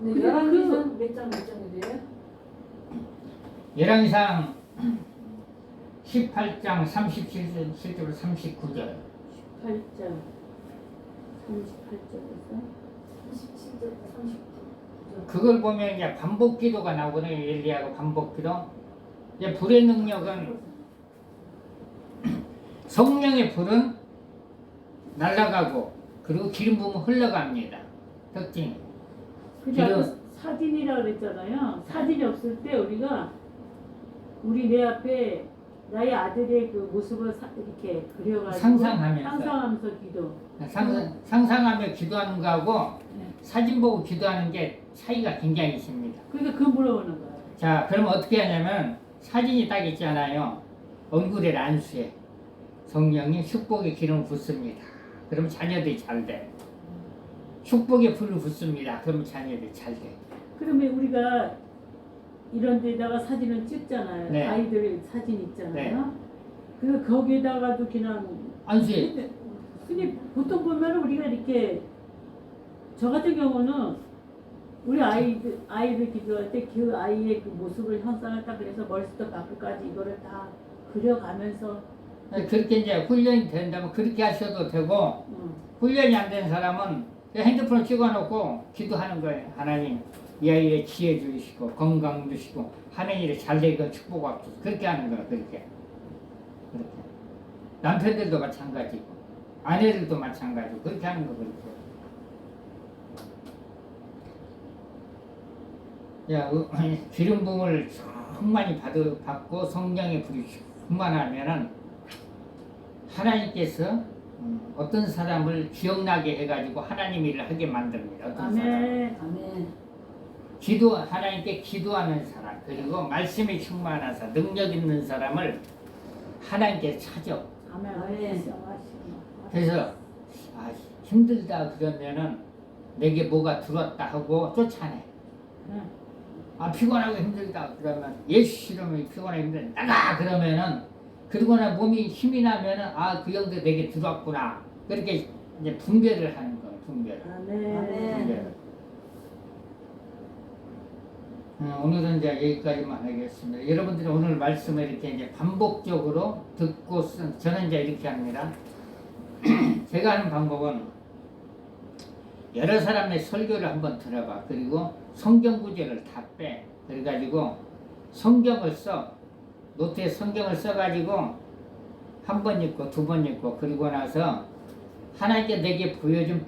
근데 근데 열왕기상 몇 장이래요? 열왕기상 18장 37절부터 39절. 18장 38절에서 37절부터 39절. 그걸 보면 이제 반복 기도가 나오거든요. 엘리야가 반복 기도. 이제 불의 능력은 성령의 불은 날아가고 그리고 기름 부으면 흘러갑니다. 특징. 그죠? 기름. 사진이라 그랬잖아요. 사진이 없을 때 우리가 우리 내 앞에 나의 아들의 그 모습을 이렇게 그려가지고 상상하면서 기도. 상상하며 기도하는 거하고 네. 사진 보고 기도하는 게 차이가 굉장히 있습니다. 그러니까 그거 물어보는 거예요. 자, 그럼 어떻게 하냐면 사진이 딱 있잖아요. 얼굴에 란수에 성령이 축복의 기름을 붓습니다. 그럼 자녀들이 잘 돼. 축복의 불을 붓습니다. 그럼 자녀들이 잘 돼. 그러면 우리가 이런 데다가 사진을 찍잖아요. 네. 아이들 사진 있잖아요. 그래서 거기에다가도 그냥 안수해. 근데 보통 보면 우리가 이렇게 저 같은 경우는 우리 아이들 기도할 때 그 아이의 그 모습을 형상을 딱 그래서 머리부터 발끝까지 이거를 다 그려가면서 그렇게 이제 훈련이 된다면 그렇게 하셔도 되고 훈련이 안 된 사람은 그냥 핸드폰을 찍어놓고 기도하는 거예요. 하나님 이 아이의 지혜 주시고 건강 주시고 하는 일에 잘 되고 축복 앞두고 그렇게 하는 거야. 그렇게 남편들도 마찬가지고 아내들도 마찬가지고 그렇게 하는 거 그렇게. 야, 기름 부음을 충만히 받고 성령의 불이 충만하면은 하나님께서 어떤 사람을 기억나게 해가지고 하나님 일을 하게 만듭니다. 어떤 사람. 아멘. 하나님께 기도하는 사람, 그리고 말씀이 충만한 사람, 능력 있는 사람을 하나님께 찾아. 아멘. 그래서 힘들다 그러면은 내게 뭐가 들어왔다 하고 쫓아내. 피곤하고 힘들다 그러면 예수 이름이 피곤하고 힘들다 나가 그러면은 그러거나 몸이 힘이 나면은 그 영도 내게 들어왔구나. 그렇게 이제 분별을 하는 거예요. 분별. 아멘. 오늘은 이제 여기까지만 하겠습니다. 여러분들이 오늘 말씀을 이렇게 이제 반복적으로 듣고 저는 이제 이렇게 합니다. 제가 하는 방법은 여러 사람의 설교를 한번 들어봐. 그리고 성경 구절을 다 빼. 그래가지고 성경을 써. 노트에 성경을 써가지고 한 번 읽고 두 번 읽고 그리고 나서 하나님께 내게 보여준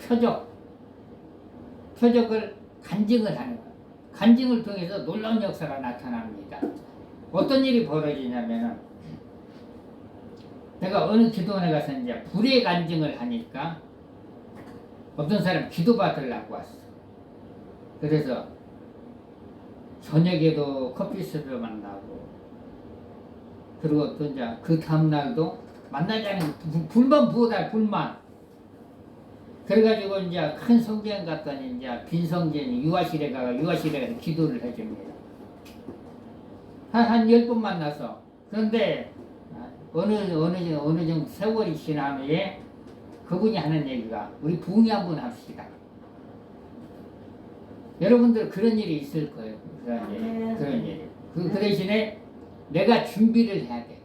표적을 간증을 하는 거예요. 간증을 통해서 놀라운 역사가 나타납니다. 어떤 일이 벌어지냐면은 내가 어느 기도원에 가서 이제 불의 간증을 하니까 어떤 사람 기도 받으려고 왔어. 그래서 저녁에도 커피숍을 만나고 그리고 또 이제 그 다음날도 만나지 않은 불만 부어다 불만. 그래가지고 이제 큰 성전 갔더니 이제 빈 성전이 유아실에 가서 기도를 해줍니다. 한 10번 만나서. 그런데 어느 정도 세월이 지난 후에 그분이 하는 얘기가 우리 부흥회 한번 합시다. 여러분들 그런 일이 있을 거예요. 그런 일이. 그 대신에 내가 준비를 해야 돼.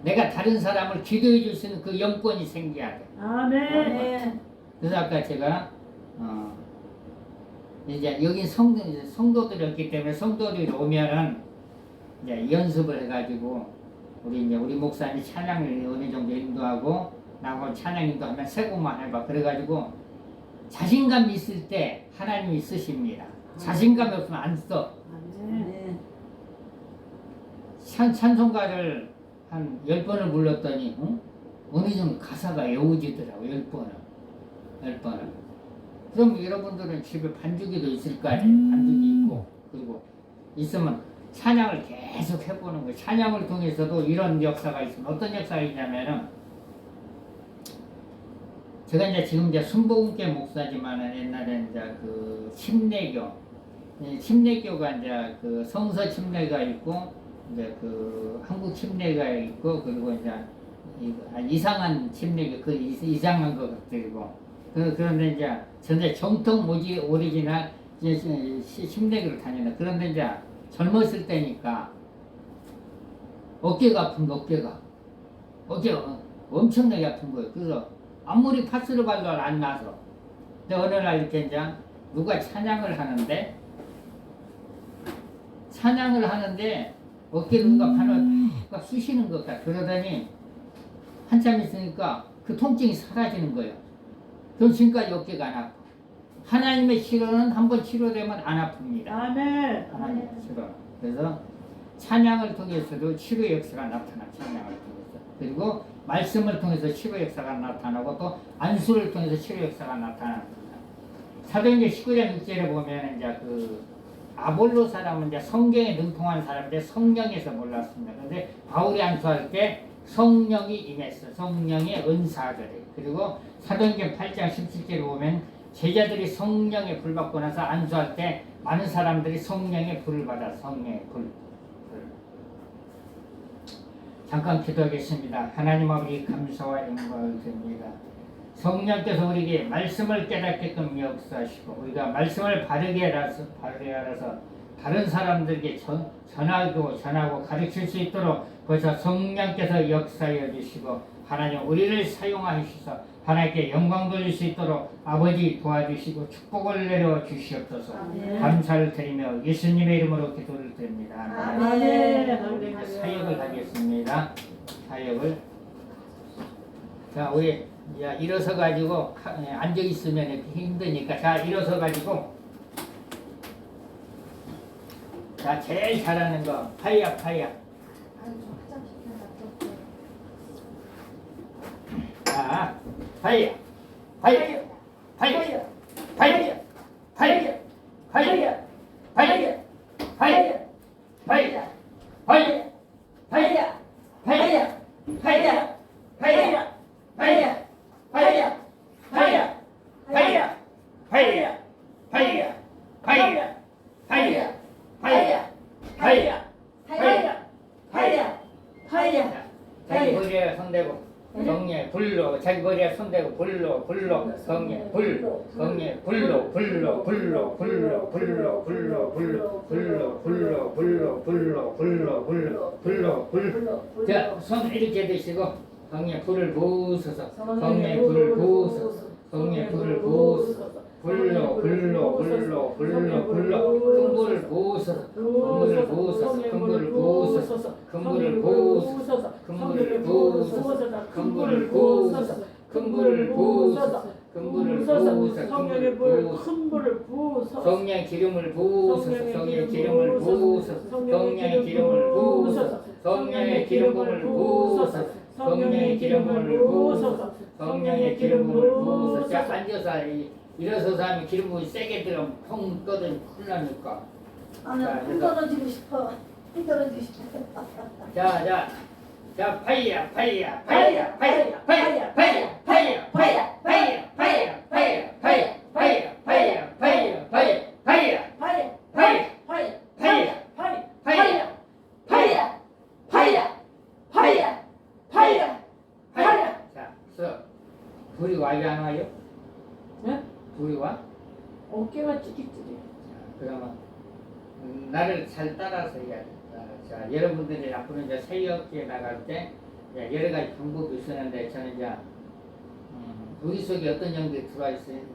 내가 다른 사람을 기도해 줄 수 있는 그 영권이 생겨야 돼. 아멘. 그래서 아까 제가 이제 여기 성도들이었기 때문에 성도들이 오면은 이제 연습을 해가지고 우리 목사님이 찬양을 어느 정도 인도하고 나하고 찬양 인도하면 세 곡만 해봐. 그래가지고 자신감 있을 때 하나님이 쓰십니다. 자신감이 없으면 안 써. 찬송가를 한 10번을 불렀더니 어느 정도 가사가 외워지더라고. 10번은. 그럼 여러분들은 집에 반주기도 있을 거 아니에요. 반주기 있고 그리고 있으면 찬양을 계속 해보는 거예요. 찬양을 통해서도 이런 역사가 있으면 어떤 역사가 있냐면은 제가 이제 지금 이제 순복음교 목사지만은 옛날에 이제 그 침례교, 침례교가 이제 그 성서 침례가 있고 이제 그 한국 침례가 있고 그리고 이제 이상한 침례교 그 이상한 것 같들고 그런데 이제 전에 정통 오리지널 침례교를 다니는 그런데 이제 젊었을 때니까 어깨가 아픈 거 어깨가 엄청나게 아픈 거예요. 그래서 아무리 파스를 발도 안 나서. 근데 어느 날 이렇게 이제 누가 찬양을 하는데 어깨를 누가 바늘 막 쑤시는 것 같아. 그러더니 한참 있으니까 그 통증이 사라지는 거예요. 그럼 지금까지 어깨가 안 아파. 하나님의 치료는 한번 치료되면 안 아픕니다. 아멘. 하나님의 치료. 그래서 찬양을 통해서도 치료 역사가 나타나. 찬양을 통해서. 그리고 말씀을 통해서 치료 역사가 나타나고 또 안수를 통해서 치료 역사가 나타납니다. 사도행전 19장 6절에 보면 이제 그 아볼로 사람은 이제 성경에 능통한 사람인데 성령에서 몰랐습니다. 그런데 바울이 안수할 때 성령이 임했어. 성령의 은사들이. 그리고 사도행전 8장 17절에 보면 제자들이 성령의 불 받고 나서 안수할 때 많은 사람들이 성령의 불을 받아. 성령의 불. 잠깐 기도하겠습니다. 하나님 아버지 감사와 영광을 드립니다. 성령께서 우리에게 말씀을 깨닫게끔 역사하시고 우리가 말씀을 바르게 알아서 다른 사람들에게 전하고 가르칠 수 있도록 벌써 성령께서 역사해 주시고 하나님 우리를 사용하셔서 하나님께 영광 돌릴 수 있도록 아버지 도와주시고 축복을 내려 주시옵소서. 아멘. 감사를 드리며 예수님의 이름으로 기도를 드립니다. 아멘. 우리 사역을 하겠습니다. 사역을. 자, 우리 일어서 가지고 앉아 있으면 힘드니까 자 일어서 가지고 자 제일 잘하는 거 파이야. 자 파이야. 자기 머리에 손대고 성령 불로 자기 머리에 손대고 불로 성령 불 성령 불로 자, 손 이렇게 드시고 성령 불을 부으소서 성령 불을 부으소서 성령 불을 부으소서 불로 큰 불을 부으소서 큰 불을 부으소서 큰 불을 부으소서 큰 불을 부으소서 큰 불을 부으소서 큰 불을 부으소서 큰 불을 부으소서 성령의 큰 불을 부으소서 성령 기름을 부으소서 성령 기름을 부으소서 성령의 기름을 부으소서 성령의 기름을 부으소서 성령의 기름을 부으소서 성령의 기름을 부으소서. 자 앉아서 일어서서 하면 기름 부이 세게 들으면 펑 떠들면 큰일 나니까. 나는 떨어지고 싶어. 자 파이야. 자, 불이 와요 안 와요? 네? 불이 와? 어깨가 찌릿찌릿. 그러면 나를 잘 따라서 해야 돼. 자, 여러분들이 앞으로 이제 새역에 나갈 때 여러 가지 방법이 있었는데 저는 이제 우리 속에 어떤 영들이 들어와 있는지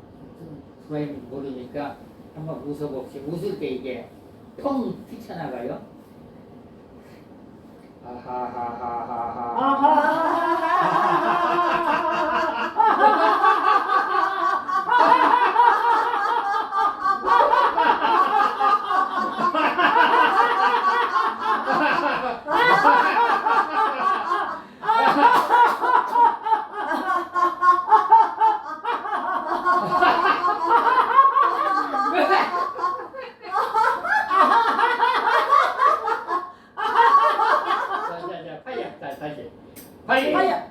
모르니까 한번 웃어봅시다. 웃을 때 이게 통 튀쳐나가요. 다시. 파이야.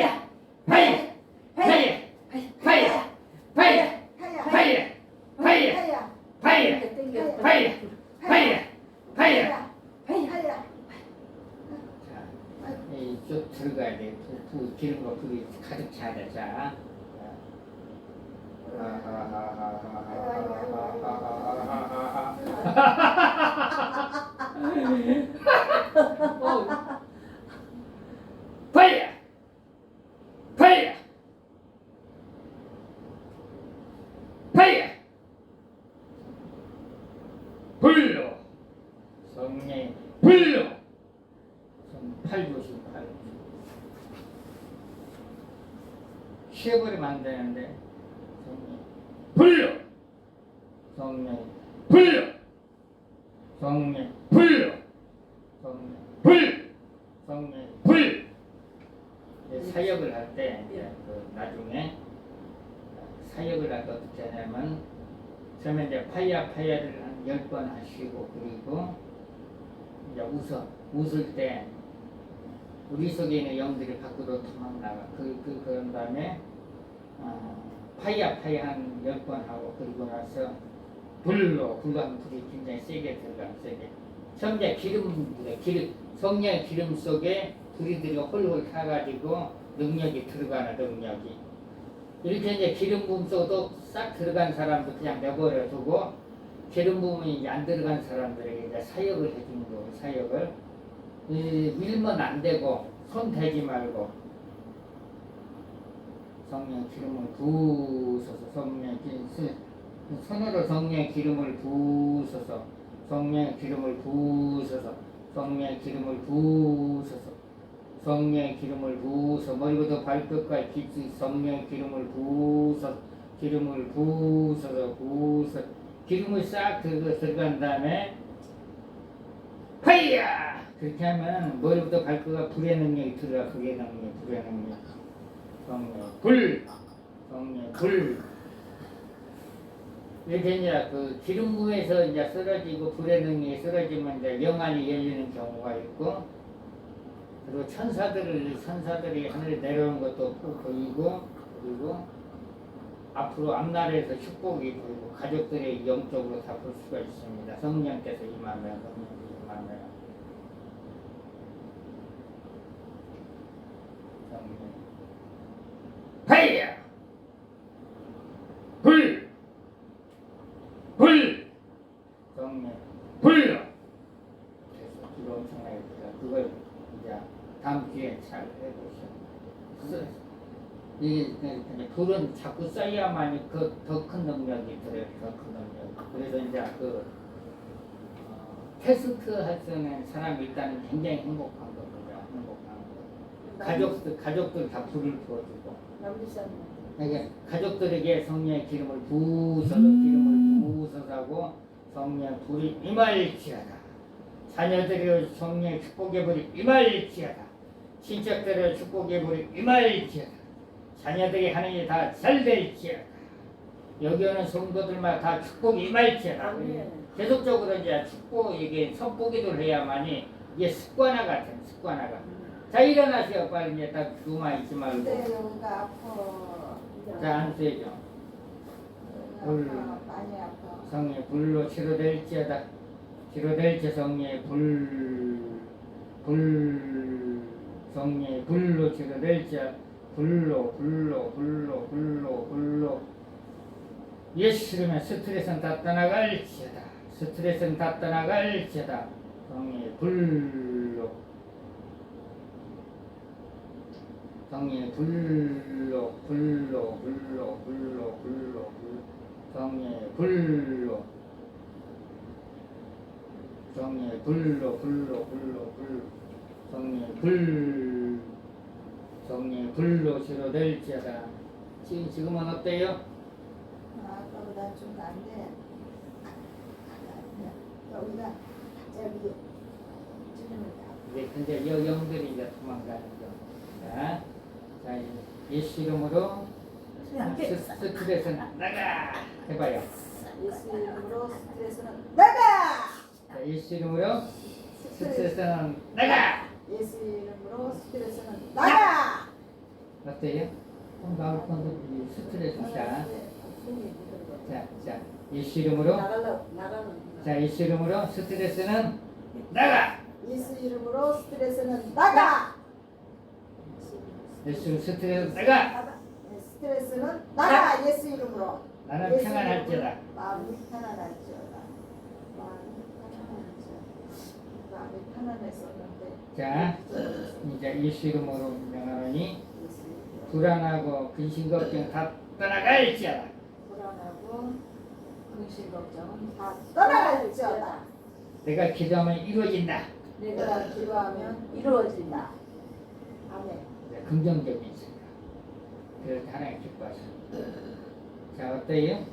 파이어 파이어 파이어 파이어 파이어 파이어 파이어 파이어 파이어 파이어 자, 이쪽 들어가야 돼. 기름과 불이 가득 차야 돼. 자. 파이어! 파이어! 파이어! 불로! 성령 불로! 팔조심 팔. 쉬어버리면 안 되는데. 불로! 성령 불로! 성령 불로! 성령 불! 성령 불! 사역을 할 때 나중에 사역을 할 때 어떻게 하냐면 처음에 이제 파이어를 한 10번 하시고 그리고 이제 웃을 때 우리 속에 있는 영들이 밖으로 도망나가 그런 다음에 파이어 한 10번 하고 그리고 나서 불로 하면 불이 굉장히 세게 들어가면 세게 처음에 성령의 기름 속에 불이 들어 홀홀 타가지고 능력이 들어가는 능력이 이렇게 이제 기름 부음 속도 싹 들어간 사람도 그냥 내버려 두고 기름 부음이 안 들어간 사람들에게 이제 사역을 해주는 거예요. 사역을 밀면 안 되고 손 대지 말고 성령 기름을 부으소서 손으로 성령의 기름을 부으소서 성령의 기름을 부으소서 성령의 기름을 부으소서 성령의 기름을 부으소서 머리부터 발끝까지 깊이 성령의 기름을 부으소서 기름을 싹 들어간 다음에 파이어! 그렇게 하면 머리부터 발끝까지 불의 능력이 들어가 불의 능력 성령 불 이렇게 이제 그 기름 부에서 이제 쓰러지고 불의 능력이 쓰러지면 이제 영안이 열리는 경우가 있고 그리고 천사들이 하늘에 내려오는 것도 보이고 그리고 앞으로 앞날에서 축복이 보이고 가족들의 영적으로 다 볼 수가 있습니다. 성령께서 임하면 파이어! 불! 성령 불로! 그래서 기도 엄청나게 들어요. 그걸 이제 다음 기회에 잘 해보시면 이게 불은 자꾸 쌓여야만이 더 큰 능력이 들어요. 더 큰 능력. 그래서 이제 테스트 할 수 있는 사람이 일단은 굉장히 행복한 겁니다. 행복한 거. 가족들 다 불을 부어주고. 그러니까 가족들에게 성령의 기름을 부으소서 하고 성령의 불이 임할지어다. 자녀들의 성령의 축복의 불이 임할지어다. 친척들의 축복의 불이 임할지어다. 자녀들이 하는 일이 다 잘 될지어다. 여기 오는 성도들마다 다 축복이 임할지어다. 계속적으로 이제 이게 선포기도를 해야만이 이게 습관화 같은 습관화가. 자 일어나세요. 빨리 이제 딱 누워 있지 말고. 네, 여기가 아파. 자 앉으세요. 불 많이 아파. 성의 불로 치료될지어다. 성의 성의 불로 치료될지어다. 불로 예수 이름에 스트레스는 다 떠나갈지어다. 성의 불로 성의 불로 성의 불로 성의 불로 치료될지어다. 지금은 어때요? 아까보다 좀 나은데 여기가 갑자기 찌릅니다. 근데 영들이 이제 도망가는 거. 자 예수 이름으로 스트레스는 나가 해봐요. 예수 이름으로 스트레스는 나가! 자, 예수 이름으로 스트레스는 나가. 예수 이름으로 스트레스는 나가! 어때요? 나올 건데 스트레스 자 예수 이름으로 자 예수 이름으로 스트레스는 나가. 예수 이름으로 스트레스는 나가. 예수 스트레스 나가. 스트레스는 나가. 예수 이름으로. 나는 예수 평안할지어다. 이름으로 마음이 편안할지어다. 마음이 편안했었는데. 자 이제 예수 이름으로 명하노니 불안하고 근심 걱정 다 떠나갈지어다. 불안하고 근심 걱정은 다 떠나갈지어다. 내가 기도하면 이루어진다. 내가 기도하면 이루어진다. 아멘. 네, 긍정적인 생각. 그래서 하나님 기뻐하셔. 자 어때요?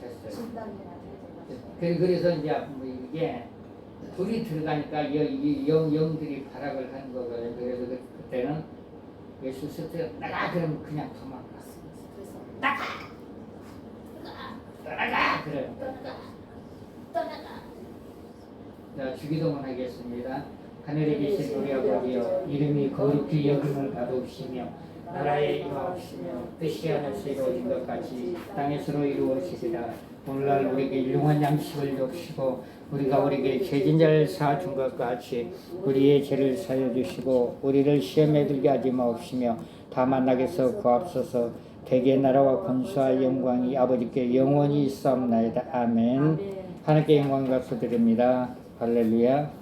됐어요. 진단이나 그래서 이제 뭐 이게 불이 들어가니까 영들이 발악을 하는 거거든요. 그래서 그때는 예수 스트레스 나가 그러면 그냥 도망가. 나가 떠나가 그래. 자 주기도문 하겠습니다. 하늘에 계신 우리 아버지여 이름이 거룩히 여김을 받으시며 나라에 임하옵시며 뜻이 하늘에서 이루어진 것 같이 땅에서로 이루어지리라. 오늘날 우리에게 일용할 양식을 주시고 우리가 우리에게 죄진 자를 사준 것 같이 우리의 죄를 사여 주시고 우리를 시험에 들게 하지 마옵시며 다만 낙에서 구하옵소서. 대개 나라와 권수와 영광이 아버지께 영원히 있사옵나이다. 아멘. 하나님께 영광을 갚아드립니다. 할렐루야.